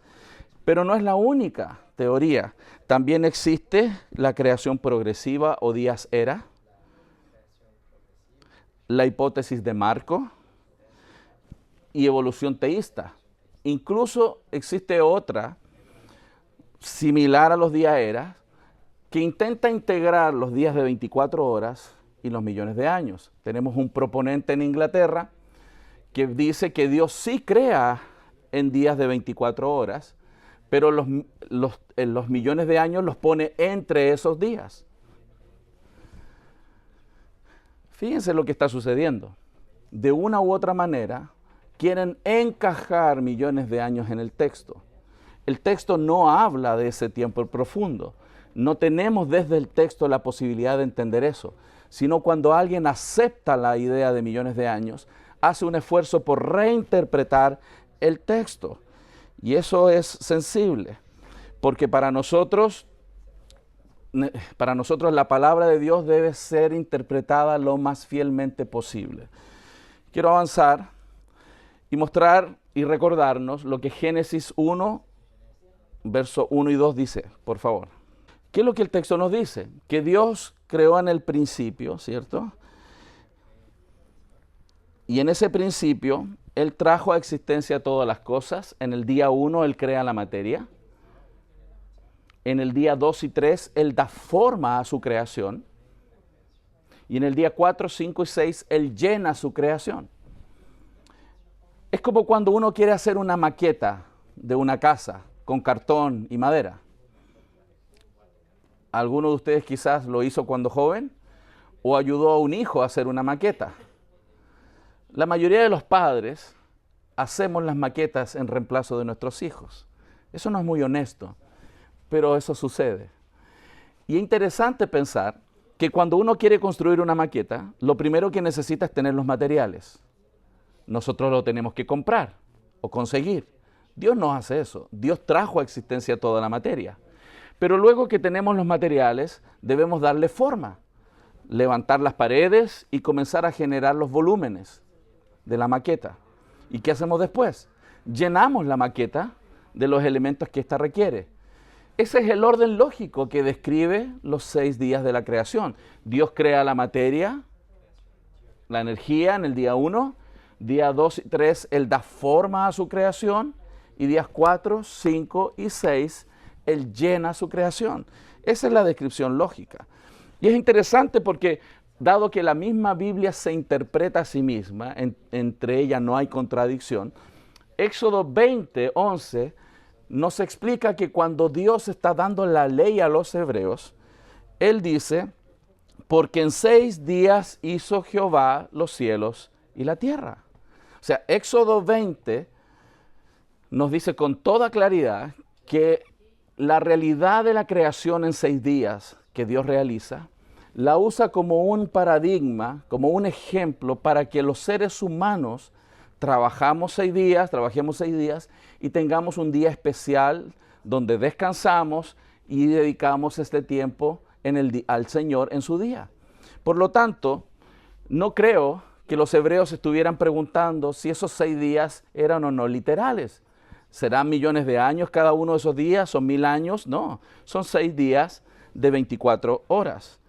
[SPEAKER 1] Pero no es la única teoría. También existe la creación progresiva o días era, la hipótesis de Marco y evolución teísta. Incluso existe otra similar a los días era, que intenta integrar los días de 24 horas y los millones de años. Tenemos un proponente en Inglaterra que dice que Dios sí crea en días de 24 horas, pero los millones de años los pone entre esos días. Fíjense lo que está sucediendo. De una u otra manera, quieren encajar millones de años en el texto. El texto no habla de ese tiempo profundo. No tenemos desde el texto la posibilidad de entender eso, sino cuando alguien acepta la idea de millones de años, hace un esfuerzo por reinterpretar el texto. Y eso es sensible, porque para nosotros la palabra de Dios debe ser interpretada lo más fielmente posible. Quiero avanzar y mostrar y recordarnos lo que Génesis 1, verso 1 y 2 dice, por favor. ¿Qué es lo que el texto nos dice? Que Dios creó en el principio, ¿cierto? Y en ese principio, Él trajo a existencia todas las cosas. En el día 1, Él crea la materia. En el día 2 y 3, Él da forma a su creación. Y en el día 4, 5 y 6, Él llena su creación. Es como cuando uno quiere hacer una maqueta de una casa con cartón y madera. ¿Alguno de ustedes quizás lo hizo cuando joven o ayudó a un hijo a hacer una maqueta? La mayoría de los padres hacemos las maquetas en reemplazo de nuestros hijos. Eso no es muy honesto, pero eso sucede. Y es interesante pensar que cuando uno quiere construir una maqueta, lo primero que necesita es tener los materiales. Nosotros lo tenemos que comprar o conseguir. Dios no hace eso. Dios trajo a existencia toda la materia. Pero luego que tenemos los materiales, debemos darle forma, levantar las paredes y comenzar a generar los volúmenes de la maqueta. ¿Y qué hacemos después? Llenamos la maqueta de los elementos que ésta requiere. Ese es el orden lógico que describe los 6 días de la creación. Dios crea la materia, la energía en el día 1, día 2 y 3 Él da forma a su creación, y días 4, 5 y 6 Él llena su creación. Esa es la descripción lógica. Y es interesante porque, dado que la misma Biblia se interpreta a sí misma, entre ellas no hay contradicción, Éxodo 20, 11 nos explica que cuando Dios está dando la ley a los hebreos, Él dice, porque en 6 días hizo Jehová los cielos y la tierra. O sea, Éxodo 20 nos dice con toda claridad que la realidad de la creación en 6 días que Dios realiza, la usa como un paradigma, como un ejemplo para que los seres humanos trabajemos 6 días y tengamos un día especial donde descansamos y dedicamos este tiempo al Señor en su día. Por lo tanto, no creo que los hebreos estuvieran preguntando si esos 6 días eran o no literales. ¿Serán millones de años cada uno de esos días? ¿Son 1000 años? No, son 6 días de 24 horas.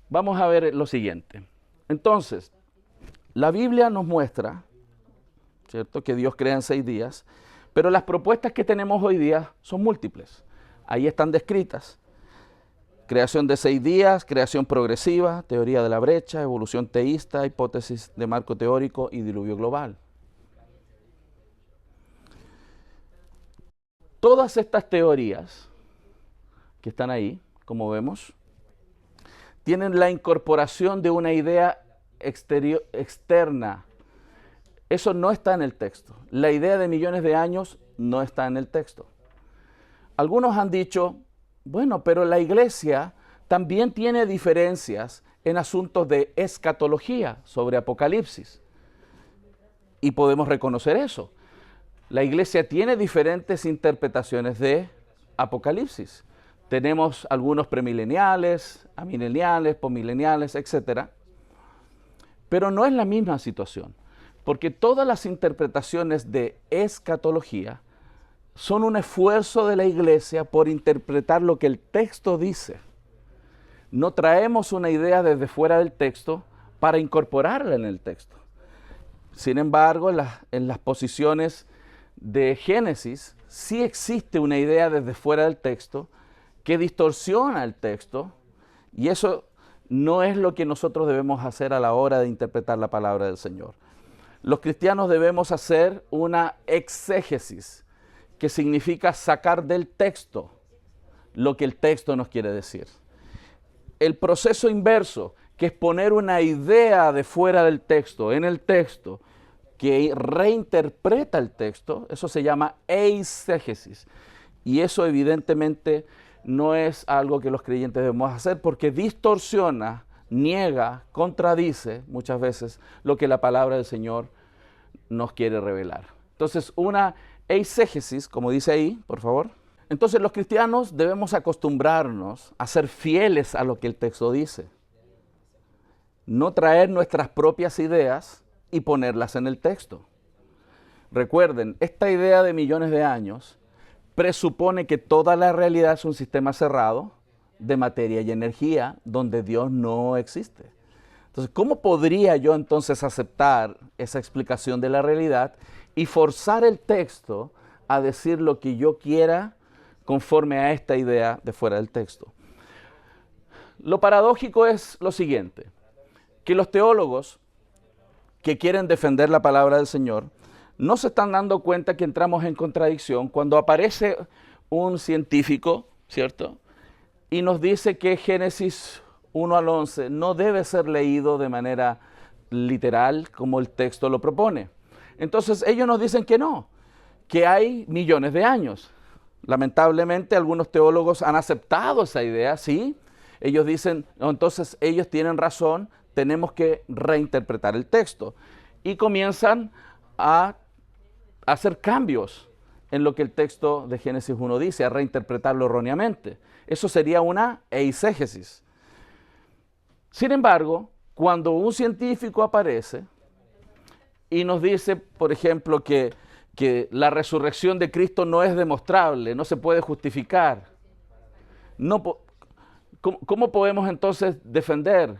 [SPEAKER 1] Vamos a ver lo siguiente. Entonces, la Biblia nos muestra, ¿cierto?, que Dios crea en 6 días, pero las propuestas que tenemos hoy día son múltiples. Ahí están descritas. Creación de 6 días, creación progresiva, teoría de la brecha, evolución teísta, hipótesis de marco teórico y diluvio global. Todas estas teorías que están ahí, como vemos, tienen la incorporación de una idea externa. Eso no está en el texto. La idea de millones de años no está en el texto. Algunos han dicho, bueno, pero la iglesia también tiene diferencias en asuntos de escatología sobre Apocalipsis. Y podemos reconocer eso. La iglesia tiene diferentes interpretaciones de Apocalipsis. Tenemos algunos premileniales, amileniales, posmileniales, etc. Pero no es la misma situación, porque todas las interpretaciones de escatología son un esfuerzo de la iglesia por interpretar lo que el texto dice. No traemos una idea desde fuera del texto para incorporarla en el texto. Sin embargo, en las posiciones de Génesis sí existe una idea desde fuera del texto que distorsiona el texto, y eso no es lo que nosotros debemos hacer a la hora de interpretar la palabra del Señor. Los cristianos debemos hacer una exégesis, que significa sacar del texto lo que el texto nos quiere decir. El proceso inverso, que es poner una idea de fuera del texto, en el texto, que reinterpreta el texto, eso se llama eisegesis. Y eso evidentemente no es algo que los creyentes debemos hacer, porque distorsiona, niega, contradice muchas veces lo que la palabra del Señor nos quiere revelar. Entonces, una eisegesis, como dice ahí, por favor. Entonces, los cristianos debemos acostumbrarnos a ser fieles a lo que el texto dice. No traer nuestras propias ideas y ponerlas en el texto. Recuerden, esta idea de millones de años presupone que toda la realidad es un sistema cerrado de materia y energía donde Dios no existe. Entonces, ¿cómo podría yo entonces aceptar esa explicación de la realidad y forzar el texto a decir lo que yo quiera conforme a esta idea de fuera del texto? Lo paradójico es lo siguiente, que los teólogos que quieren defender la palabra del Señor no se están dando cuenta que entramos en contradicción cuando aparece un científico, ¿cierto?, y nos dice que Génesis 1 al 11 no debe ser leído de manera literal como el texto lo propone. Entonces ellos nos dicen que no, que hay millones de años. Lamentablemente algunos teólogos han aceptado esa idea, sí. Ellos dicen, no, entonces ellos tienen razón, tenemos que reinterpretar el texto. Y comienzan a hacer cambios en lo que el texto de Génesis 1 dice, a reinterpretarlo erróneamente. Eso sería una eisegesis. Sin embargo, cuando un científico aparece y nos dice, por ejemplo, que que la resurrección de Cristo no es demostrable, no se puede justificar. No, ¿cómo podemos entonces defender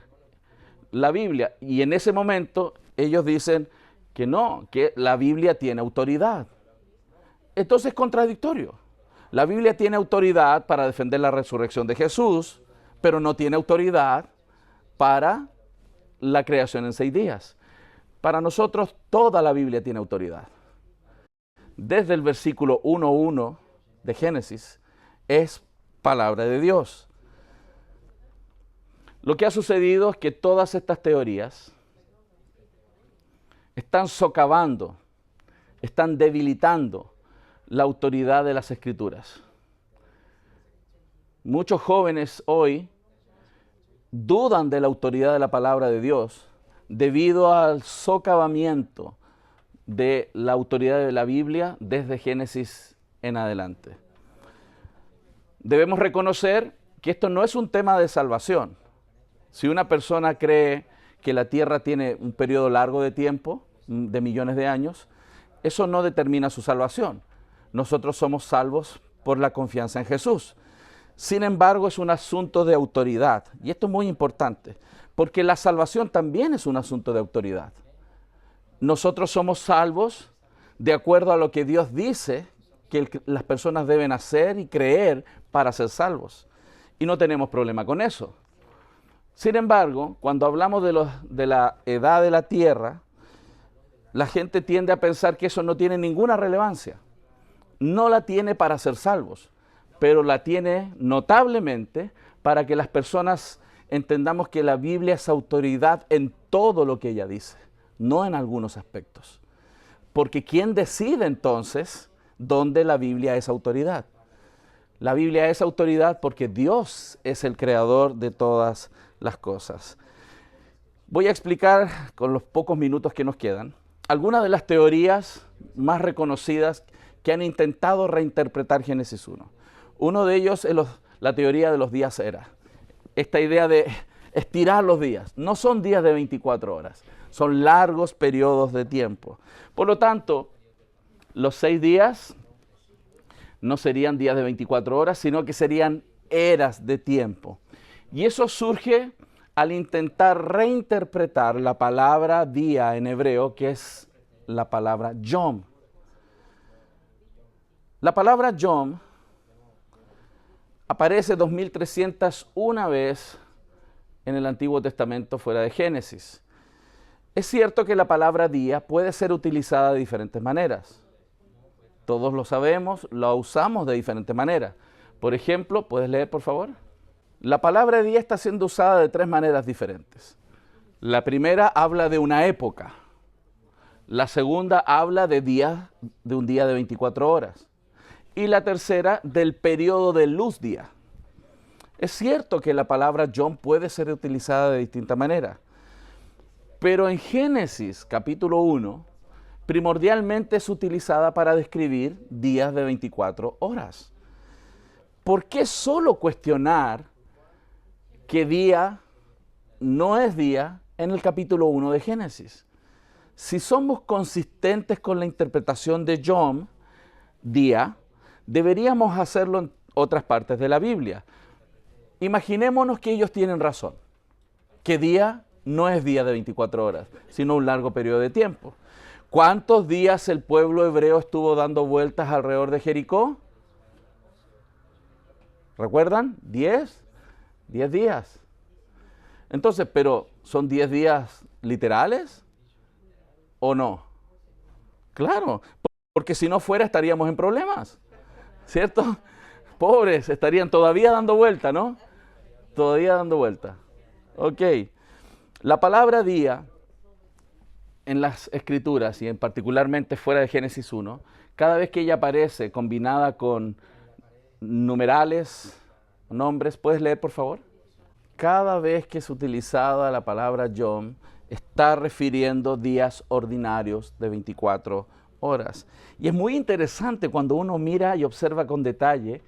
[SPEAKER 1] la Biblia? Y en ese momento ellos dicen que no, que la Biblia tiene autoridad. Entonces es contradictorio. La Biblia tiene autoridad para defender la resurrección de Jesús, pero no tiene autoridad para la creación en 6 días. Para nosotros toda la Biblia tiene autoridad. Desde el versículo 1:1 de Génesis es palabra de Dios. Lo que ha sucedido es que todas estas teorías están socavando, están debilitando la autoridad de las Escrituras. Muchos jóvenes hoy dudan de la autoridad de la palabra de Dios debido al socavamiento de la autoridad de la Biblia desde Génesis en adelante. Debemos reconocer que esto no es un tema de salvación. Si una persona cree que la tierra tiene un periodo largo de tiempo, de millones de años, eso no determina su salvación. Nosotros somos salvos por la confianza en Jesús. Sin embargo, es un asunto de autoridad. Y esto es muy importante, porque la salvación también es un asunto de autoridad. Nosotros somos salvos de acuerdo a lo que Dios dice que las personas deben hacer y creer para ser salvos. Y no tenemos problema con eso. Sin embargo, cuando hablamos de la edad de la tierra, la gente tiende a pensar que eso no tiene ninguna relevancia. No la tiene para ser salvos, pero la tiene notablemente para que las personas entendamos que la Biblia es autoridad en todo lo que ella dice, no en algunos aspectos. Porque ¿quién decide entonces dónde la Biblia es autoridad? La Biblia es autoridad porque Dios es el creador de todas las cosas. Voy a explicar, con los pocos minutos que nos quedan, algunas de las teorías más reconocidas que han intentado reinterpretar Génesis 1. Uno de ellos es la teoría de los días era. Esta idea de estirar los días. No son días de 24 horas, son largos periodos de tiempo. Por lo tanto, los 6 días no serían días de 24 horas, sino que serían eras de tiempo. Y eso surge al intentar reinterpretar la palabra día en hebreo, que es la palabra yom. La palabra yom aparece 2301 veces en el Antiguo Testamento fuera de Génesis. Es cierto que la palabra día puede ser utilizada de diferentes maneras. Todos lo sabemos, la usamos de diferentes maneras. Por ejemplo, ¿puedes leer, por favor? La palabra día está siendo usada de 3 maneras diferentes. La primera habla de una época. La segunda habla de un día de 24 horas. Y la tercera del periodo de luz día. Es cierto que la palabra yom puede ser utilizada de distinta manera. Pero en Génesis capítulo 1, primordialmente es utilizada para describir días de 24 horas. ¿Por qué solo cuestionar que día no es día en el capítulo 1 de Génesis? Si somos consistentes con la interpretación de yom, día, deberíamos hacerlo en otras partes de la Biblia. Imaginémonos que ellos tienen razón, que día no es día de 24 horas, sino un largo periodo de tiempo. ¿Cuántos días el pueblo hebreo estuvo dando vueltas alrededor de Jericó? ¿Recuerdan? 10 días. Entonces, ¿pero son 10 días literales o no? Claro, porque si no fuera estaríamos en problemas, ¿cierto? Pobres, estarían todavía dando vuelta, ¿no? Todavía dando vuelta. Ok. La palabra día en las Escrituras y en particularmente fuera de Génesis 1, cada vez que ella aparece combinada con numerales, nombres, ¿puedes leer por favor? Cada vez que es utilizada la palabra yom, está refiriendo días ordinarios de 24 horas. Y es muy interesante cuando uno mira y observa con detalle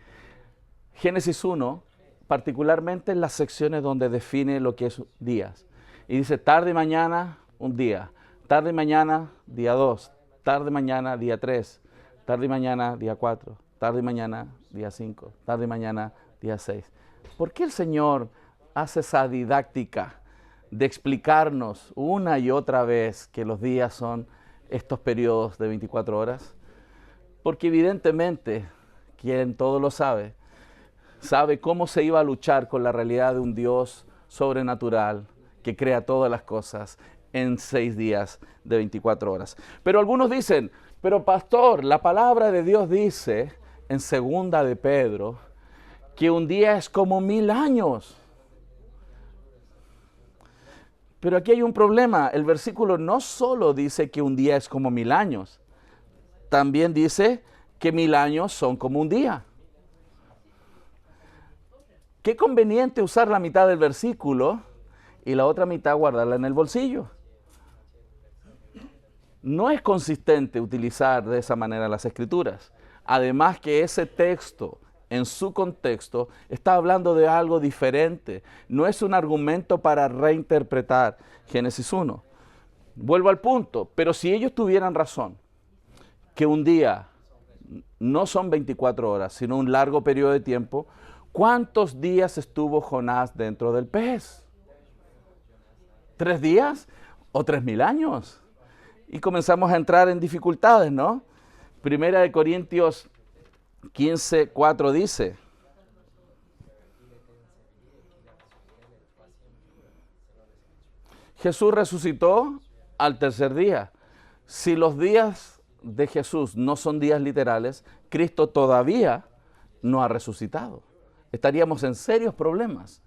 [SPEAKER 1] Génesis 1, particularmente en las secciones donde define lo que es días. Y dice tarde y mañana, un día. Tarde y mañana, día 2. tarde mañana, día 3, tarde y mañana, día 4, tarde y mañana, día 5, tarde y mañana, día 6. ¿Por qué el Señor hace esa didáctica de explicarnos una y otra vez que los días son estos periodos de 24 horas? Porque evidentemente, quien todo lo sabe, sabe cómo se iba a luchar con la realidad de un Dios sobrenatural que crea todas las cosas en 6 días de 24 horas. Pero algunos dicen, pero pastor, la palabra de Dios dice en 2 de Pedro que un día es como 1000 años. Pero aquí hay un problema. El versículo no solo dice que un día es como 1000 años, también dice que 1000 años son como un día. Qué conveniente usar la mitad del versículo y la otra mitad guardarla en el bolsillo. No es consistente utilizar de esa manera las Escrituras. Además que ese texto, en su contexto, está hablando de algo diferente. No es un argumento para reinterpretar Génesis 1. Vuelvo al punto, pero si ellos tuvieran razón, que un día no son 24 horas, sino un largo periodo de tiempo, ¿cuántos días estuvo Jonás dentro del pez? ¿3 días o 3000 años? Y comenzamos a entrar en dificultades, ¿no? Primera de Corintios 15:4 dice: Jesús resucitó al tercer día. Si los días de Jesús no son días literales, Cristo todavía no ha resucitado. Estaríamos en serios problemas,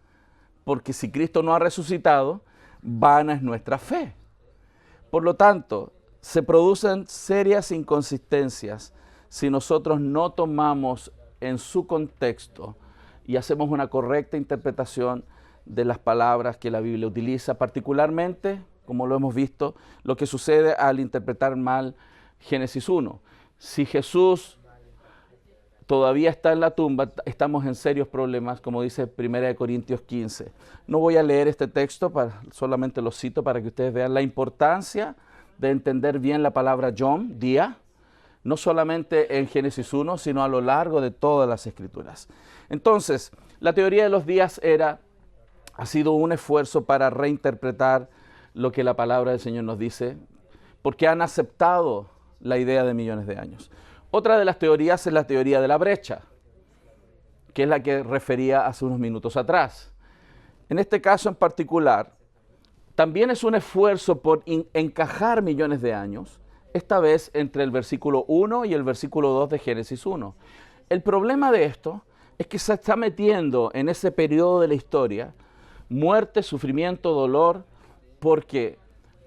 [SPEAKER 1] porque si Cristo no ha resucitado, vana es nuestra fe. Por lo tanto, se producen serias inconsistencias si nosotros no tomamos en su contexto y hacemos una correcta interpretación de las palabras que la Biblia utiliza, particularmente, como lo hemos visto, lo que sucede al interpretar mal Génesis 1. Si Jesús todavía está en la tumba, estamos en serios problemas, como dice 1 Corintios 15. No voy a leer este texto, solamente lo cito para que ustedes vean la importancia de entender bien la palabra yom, día, no solamente en Génesis 1, sino a lo largo de todas las Escrituras. Entonces, la teoría de los días ha sido un esfuerzo para reinterpretar lo que la palabra del Señor nos dice, porque han aceptado la idea de millones de años. Otra de las teorías es la teoría de la brecha, que es la que refería hace unos minutos atrás. En este caso en particular, también es un esfuerzo por encajar millones de años, esta vez entre el versículo 1 y el versículo 2 de Génesis 1. El problema de esto es que se está metiendo en ese periodo de la historia muerte, sufrimiento, dolor, porque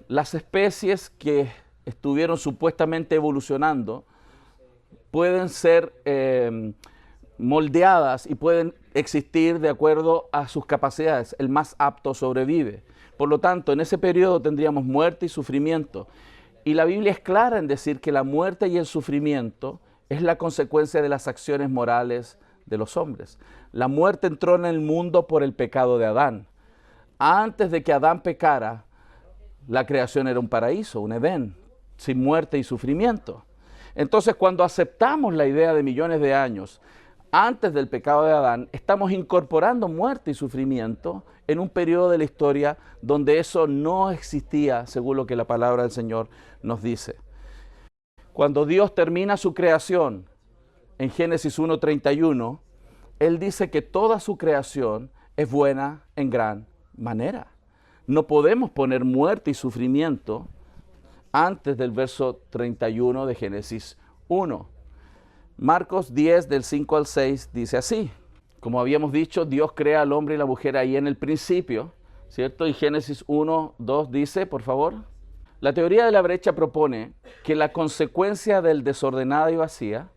[SPEAKER 1] las especies que estuvieron supuestamente evolucionando pueden ser moldeadas y pueden existir de acuerdo a sus capacidades. El más apto sobrevive. Por lo tanto, en ese periodo tendríamos muerte y sufrimiento. Y la Biblia es clara en decir que la muerte y el sufrimiento es la consecuencia de las acciones morales de los hombres. La muerte entró en el mundo por el pecado de Adán. Antes de que Adán pecara, la creación era un paraíso, un Edén, sin muerte y sufrimiento. Entonces, cuando aceptamos la idea de millones de años antes del pecado de Adán, estamos incorporando muerte y sufrimiento en un periodo de la historia donde eso no existía, según lo que la palabra del Señor nos dice. Cuando Dios termina su creación, en Génesis 1:31, Él dice que toda su creación es buena en gran manera. No podemos poner muerte y sufrimiento antes del verso 31 de Génesis 1. Marcos 10, del 5 al 6, dice así. Como habíamos dicho, Dios crea al hombre y la mujer ahí en el principio, ¿cierto? Y Génesis 1, 2 dice, por favor. La teoría de la brecha propone que la consecuencia del desordenada y vacía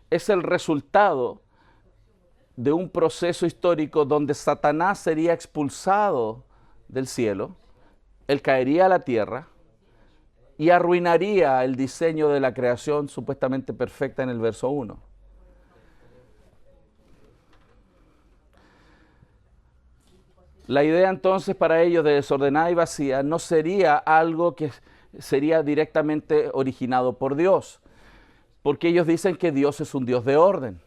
[SPEAKER 1] es el resultado de un proceso histórico donde Satanás sería expulsado del cielo, él caería a la tierra y arruinaría el diseño de la creación supuestamente perfecta en el verso 1. La idea entonces para ellos de desordenada y vacía no sería algo que sería directamente originado por Dios, porque ellos dicen que Dios es un Dios de orden.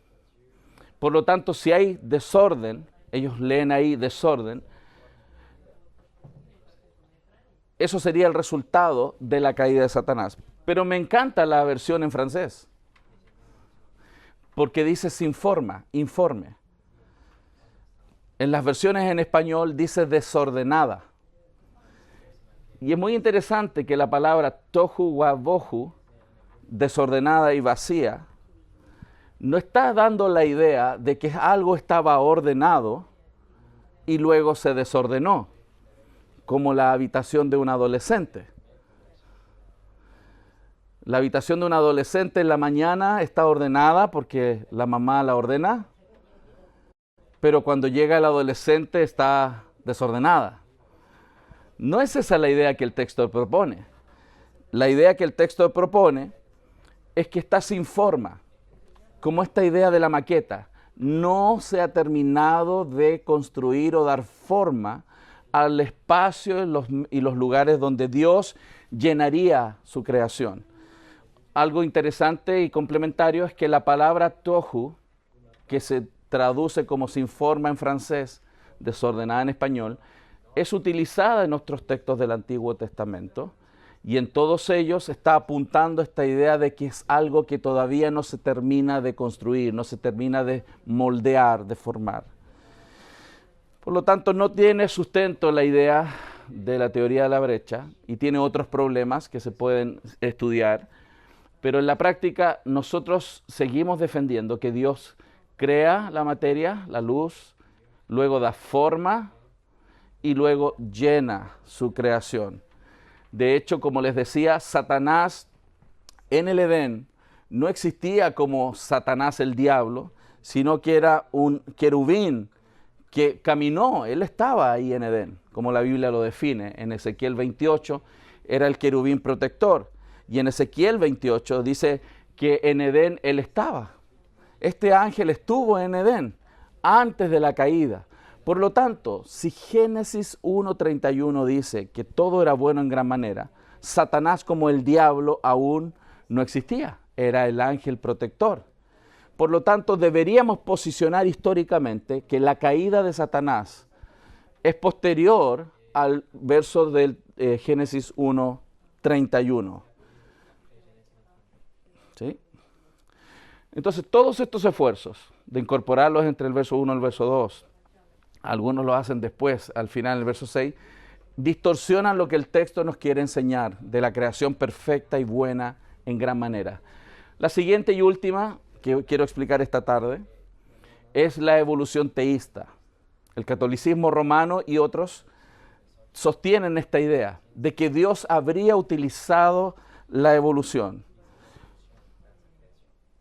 [SPEAKER 1] Por lo tanto, si hay desorden, ellos leen ahí desorden, eso sería el resultado de la caída de Satanás. Pero me encanta la versión en francés, porque dice sin forma, informe. En las versiones en español dice desordenada. Y es muy interesante que la palabra tohu wabohu, desordenada y vacía, no está dando la idea de que algo estaba ordenado y luego se desordenó, como la habitación de un adolescente. La habitación de un adolescente en la mañana está ordenada porque la mamá la ordena, pero cuando llega el adolescente está desordenada. No es esa la idea que el texto propone. La idea que el texto propone es que está sin forma, como esta idea de la maqueta. No se ha terminado de construir o dar forma al espacio y los lugares donde Dios llenaría su creación. Algo interesante y complementario es que la palabra tohu, que se traduce como sin forma en francés, desordenada en español, es utilizada en nuestros textos del Antiguo Testamento, y en todos ellos está apuntando esta idea de que es algo que todavía no se termina de construir, no se termina de moldear, de formar. Por lo tanto, no tiene sustento la idea de la teoría de la brecha y tiene otros problemas que se pueden estudiar, pero en la práctica nosotros seguimos defendiendo que Dios crea la materia, la luz, luego da forma y luego llena su creación. De hecho, como les decía, Satanás en el Edén no existía como Satanás el diablo, sino que era un querubín que caminó, él estaba ahí en Edén, como la Biblia lo define. En Ezequiel 28 era el querubín protector, y en Ezequiel 28 dice que en Edén él estaba. Este ángel estuvo en Edén antes de la caída. Por lo tanto, si Génesis 1:31 dice que todo era bueno en gran manera, Satanás como el diablo aún no existía, era el ángel protector. Por lo tanto, deberíamos posicionar históricamente que la caída de Satanás es posterior al verso del Génesis 1:31. ¿Sí? Entonces, todos estos esfuerzos de incorporarlos entre el verso 1 y el verso 2, algunos lo hacen después, al final, el verso 6, distorsionan lo que el texto nos quiere enseñar de la creación perfecta y buena en gran manera. La siguiente y última que quiero explicar esta tarde es la evolución teísta. El catolicismo romano y otros sostienen esta idea de que Dios habría utilizado la evolución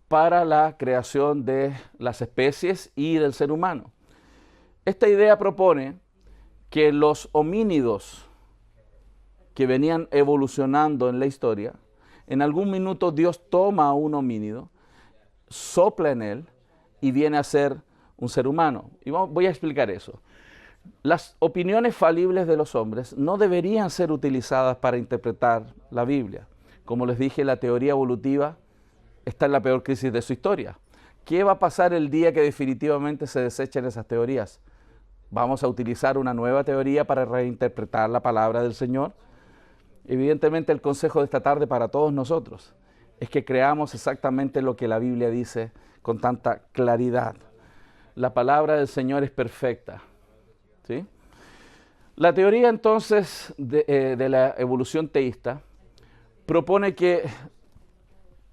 [SPEAKER 1] para la creación de las especies y del ser humano. Esta idea propone que los homínidos que venían evolucionando en la historia, en algún minuto Dios toma a un homínido, sopla en él y viene a ser un ser humano. Y voy a explicar eso. Las opiniones falibles de los hombres no deberían ser utilizadas para interpretar la Biblia. Como les dije, la teoría evolutiva está en la peor crisis de su historia. ¿Qué va a pasar el día que definitivamente se desechen esas teorías? ¿Vamos a utilizar una nueva teoría para reinterpretar la palabra del Señor? Evidentemente, el consejo de esta tarde para todos nosotros es que creamos exactamente lo que la Biblia dice con tanta claridad. La palabra del Señor es perfecta. ¿Sí? La teoría entonces de la evolución teísta propone que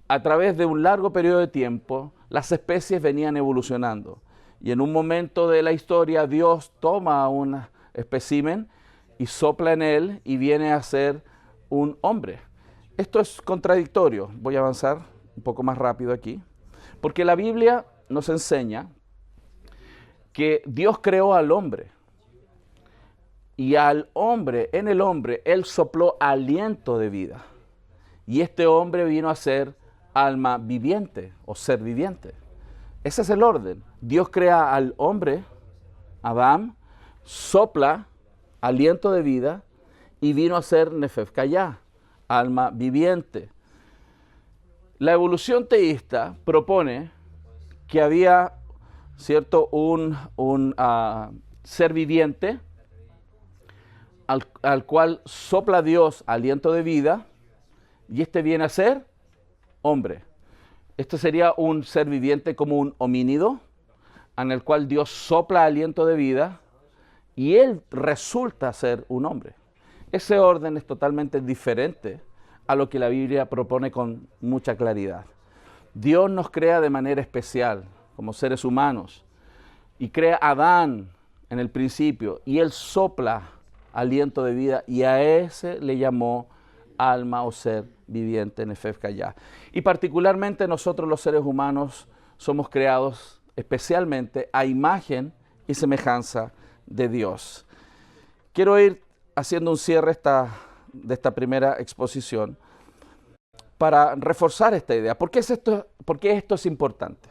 [SPEAKER 1] a través de un largo periodo de tiempo las especies venían evolucionando. Y en un momento de la historia Dios toma un espécimen y sopla en él y viene a ser un hombre. Esto es contradictorio. Voy a avanzar un poco más rápido aquí. Porque la Biblia nos enseña que Dios creó al hombre. Y al hombre, en el hombre, Él sopló aliento de vida. Y este hombre vino a ser alma viviente o ser viviente. Ese es el orden. Dios crea al hombre, Adán, sopla aliento de vida y vino a ser Nefesh Kayah, alma viviente. La evolución teísta propone que había, ¿cierto?, un ser viviente al cual sopla Dios aliento de vida y este viene a ser hombre. Este sería un ser viviente como un homínido en el cual Dios sopla aliento de vida y él resulta ser un hombre. Ese orden es totalmente diferente a lo que la Biblia propone con mucha claridad. Dios nos crea de manera especial como seres humanos y crea a Adán en el principio y él sopla aliento de vida y a ese le llamó alma o ser viviente, Nefesh Kayah. Y particularmente nosotros los seres humanos somos creados especialmente a imagen y semejanza de Dios. Quiero ir haciendo un cierre de esta primera exposición para reforzar esta idea. ¿Por qué esto es importante?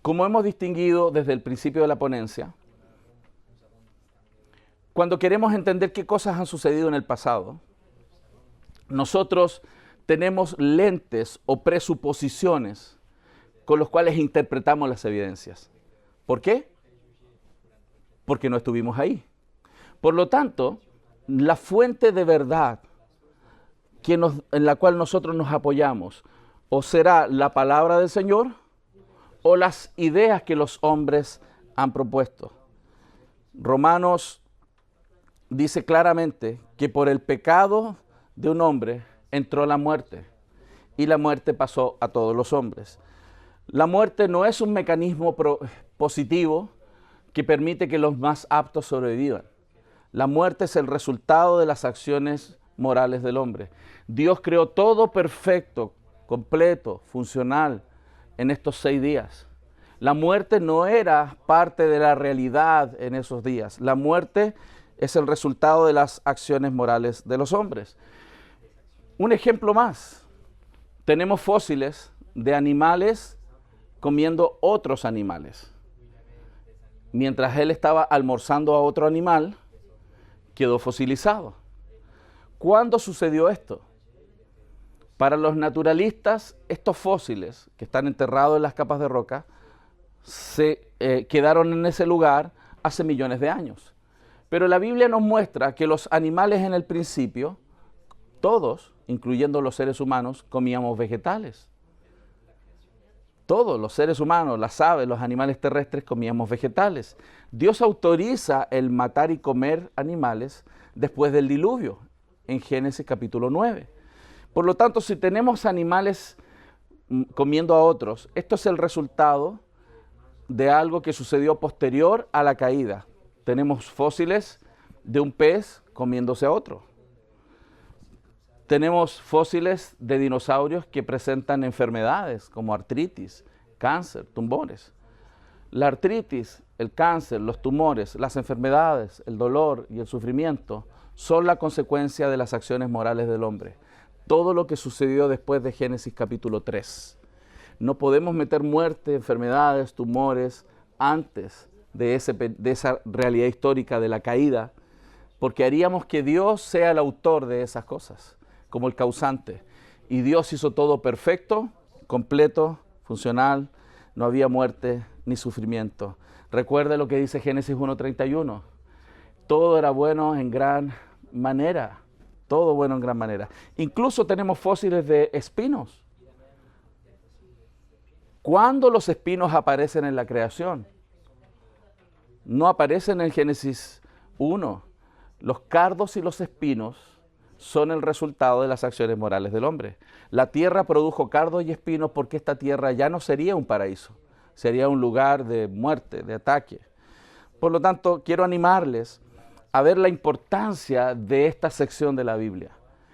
[SPEAKER 1] Como hemos distinguido desde el principio de la ponencia, cuando queremos entender qué cosas han sucedido en el pasado, nosotros tenemos lentes o presuposiciones con los cuales interpretamos las evidencias. ¿Por qué? Porque no estuvimos ahí. Por lo tanto, la fuente de verdad en la cual nosotros nos apoyamos o será la palabra del Señor o las ideas que los hombres han propuesto. Romanos dice claramente que por el pecado de un hombre entró la muerte y la muerte pasó a todos los hombres. La muerte no es un mecanismo positivo que permite que los más aptos sobrevivan. La muerte es el resultado de las acciones morales del hombre. Dios creó todo perfecto, completo, funcional en estos 6 días. La muerte no era parte de la realidad en esos días. La muerte es el resultado de las acciones morales de los hombres. Un ejemplo más. Tenemos fósiles de animales comiendo otros animales. Mientras él estaba almorzando a otro animal, quedó fosilizado. ¿Cuándo sucedió esto? Para los naturalistas, estos fósiles que están enterrados en las capas de roca se quedaron en ese lugar hace millones de años. Pero la Biblia nos muestra que los animales en el principio, todos, incluyendo los seres humanos, comíamos vegetales. Todos los seres humanos, las aves, los animales terrestres comíamos vegetales. Dios autoriza el matar y comer animales después del diluvio, en Génesis capítulo 9. Por lo tanto, si tenemos animales comiendo a otros, esto es el resultado de algo que sucedió posterior a la caída. Tenemos fósiles de un pez comiéndose a otro. Tenemos fósiles de dinosaurios que presentan enfermedades como artritis, cáncer, tumores. La artritis, el cáncer, los tumores, las enfermedades, el dolor y el sufrimiento son la consecuencia de las acciones morales del hombre. Todo lo que sucedió después de Génesis capítulo 3. No podemos meter muerte, enfermedades, tumores antes de esa realidad histórica de la caída, porque haríamos que Dios sea el autor de esas cosas, como el causante. Y Dios hizo todo perfecto, completo, funcional, no había muerte ni sufrimiento. Recuerde lo que dice Génesis 1:31. Todo era bueno en gran manera, todo bueno en gran manera. Incluso tenemos fósiles de espinos. ¿Cuándo los espinos aparecen en la creación? No aparecen en Génesis 1. Los cardos y los espinos son el resultado de las acciones morales del hombre. La tierra produjo cardos y espinos porque esta tierra ya no sería un paraíso, sería un lugar de muerte, de ataque. Por lo tanto, quiero animarles a ver la importancia de esta sección de la Biblia.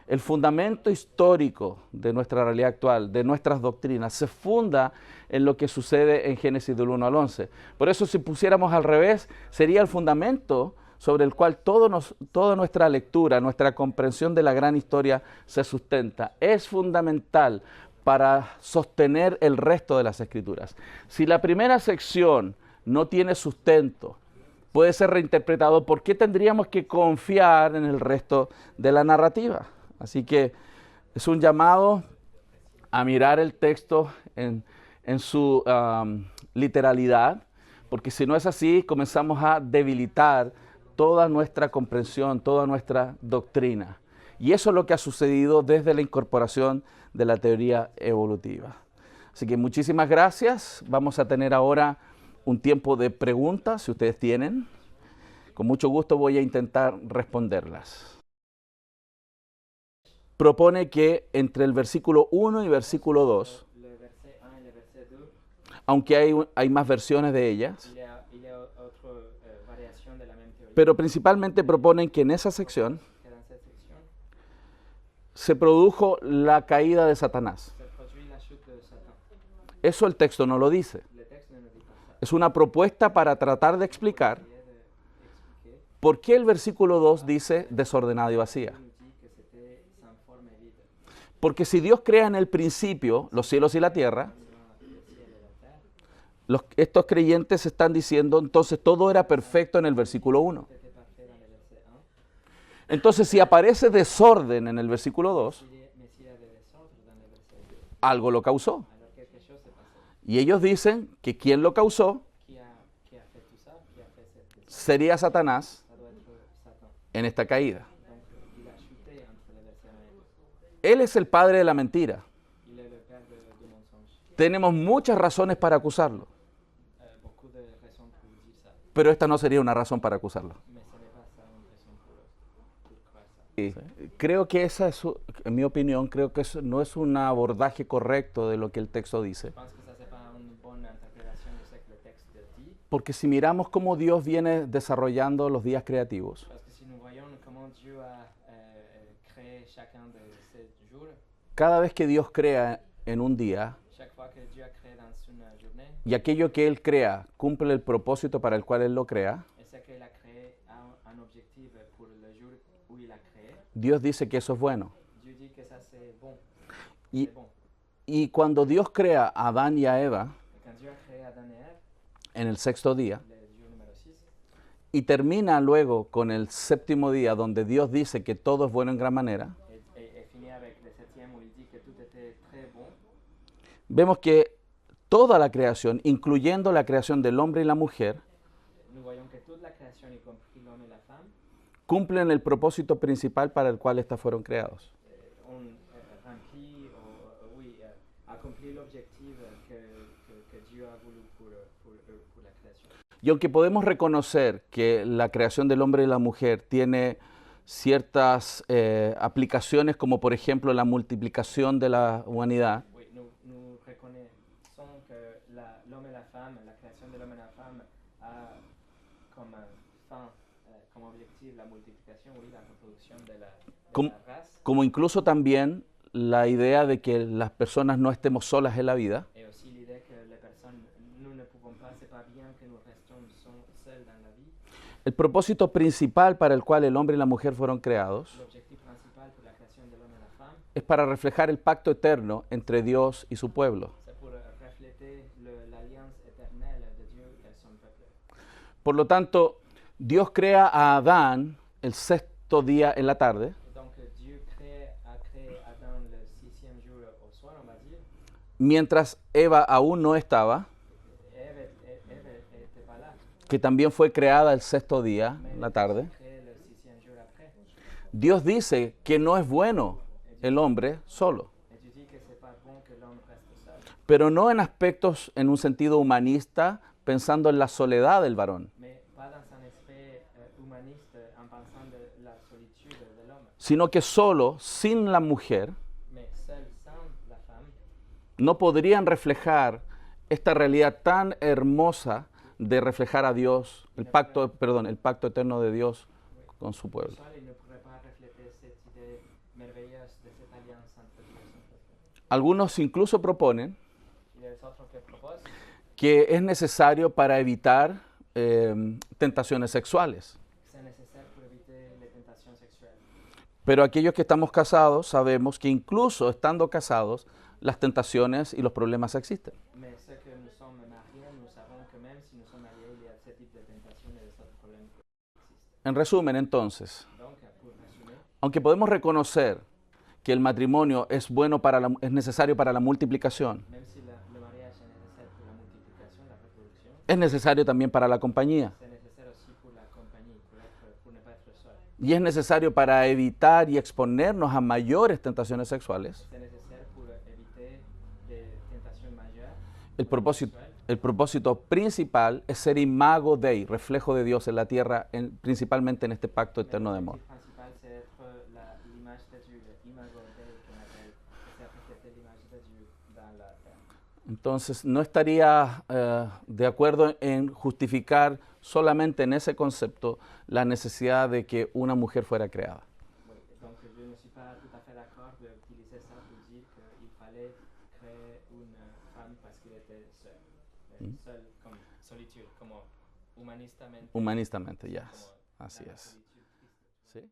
[SPEAKER 1] El fundamento histórico de nuestra realidad actual, de nuestras doctrinas, se funda en lo que sucede en Génesis del 1 al 11. Por eso, si pusiéramos al revés, sería el fundamento sobre el cual toda nuestra lectura, nuestra comprensión de la gran historia se sustenta. Es fundamental para sostener el resto de las Escrituras. Si la primera sección no tiene sustento, puede ser reinterpretado, ¿por qué tendríamos que confiar en el resto de la narrativa? Así que es un llamado a mirar el texto en su literalidad, porque si no es así, comenzamos a debilitar toda nuestra comprensión, toda nuestra doctrina. Y eso es lo que ha sucedido desde la incorporación de la teoría evolutiva. Así que muchísimas gracias. Vamos a tener ahora un tiempo de preguntas, si ustedes tienen. Con mucho gusto voy a intentar responderlas. Propone que entre el versículo 1 y versículo 2, aunque hay más versiones de ellas, pero principalmente proponen que en esa sección se produjo la caída de Satanás. Eso el texto no lo dice. Es una propuesta para tratar de explicar por qué el versículo 2 dice desordenada y vacía. Porque si Dios crea en el principio los cielos y la tierra, estos creyentes están diciendo entonces todo era perfecto en el versículo 1. Entonces si aparece desorden en el versículo 2, algo lo causó. Y ellos dicen que quien lo causó sería Satanás en esta caída. Él es el padre de la mentira. Tenemos muchas razones para acusarlo. Pero esta no sería una razón para acusarlo. Sí. Creo que esa es, en mi opinión, creo que eso no es un abordaje correcto de lo que el texto dice. Porque si miramos cómo Dios viene desarrollando los días creativos, cada vez que Dios crea en un día, y aquello que Él crea cumple el propósito para el cual Él lo crea, Dios dice que eso es bueno. Y cuando Dios crea a Adán y a Eva en el sexto día, y termina luego con el séptimo día donde Dios dice que todo es bueno en gran manera, vemos que toda la creación, incluyendo la creación del hombre y la mujer, cumplen el propósito principal para el cual éstas fueron creados. Y aunque podemos reconocer que la creación del hombre y la mujer tiene ciertas aplicaciones, como por ejemplo la multiplicación de la humanidad, como incluso también la idea de que las personas no estemos solas en la vida, el propósito principal para el cual el hombre y la mujer fueron creados es para reflejar el pacto eterno entre Dios y su pueblo. Por lo tanto, Dios crea a Adán el sexto día en la tarde, mientras Eva aún no estaba, que también fue creada el sexto día, la tarde. Dios dice que no es bueno el hombre solo, pero no en aspectos, en un sentido humanista, pensando en la soledad del varón, sino que solo, sin la mujer, no podrían reflejar esta realidad tan hermosa de reflejar a Dios, el pacto eterno de Dios con su pueblo. Algunos incluso proponen que es necesario para evitar tentaciones sexuales. Pero aquellos que estamos casados sabemos que incluso estando casados, las tentaciones y los problemas existen.
[SPEAKER 2] nous savons que même si nous sommes mariés, il y a ce type de tentation et de ce problème qui existe.
[SPEAKER 1] En resumen, entonces,
[SPEAKER 2] Donc, pour résumer,
[SPEAKER 1] aunque podemos reconocer que el matrimonio es bueno es necesario para la multiplicación,
[SPEAKER 2] même si le mariage est nécessaire pour la multiplication, la reproduction,
[SPEAKER 1] es necesario también para la compañía
[SPEAKER 2] c'est nécessaire aussi pour la compagnie, pour ne pas être seul.
[SPEAKER 1] y es necesario para evitar y exponernos a mayores tentaciones sexuales.
[SPEAKER 2] C'est nécessaire pour éviter des tentations majeures.
[SPEAKER 1] El propósito principal es ser imago Dei, reflejo de Dios en la tierra, principalmente en este pacto eterno de amor.
[SPEAKER 2] Le principal, c'est être l'image de Dieu, l'imago Dei qu'on appelle, c'est refléter l'image de Dieu dans la terre.
[SPEAKER 1] Entonces, no estaría de acuerdo en justificar solamente en ese concepto la necesidad de que una mujer fuera creada.
[SPEAKER 2] Oui, donc je ne suis pas tout à fait d'accord d'utiliser ça pour dire qu'il fallait créer une femme parce qu'il était seul. Seul comme solitude, como humanistamente.
[SPEAKER 1] Humanistamente, ya.
[SPEAKER 2] Como
[SPEAKER 1] Así
[SPEAKER 2] la
[SPEAKER 1] es.
[SPEAKER 2] solitud triste.
[SPEAKER 1] ¿Sí?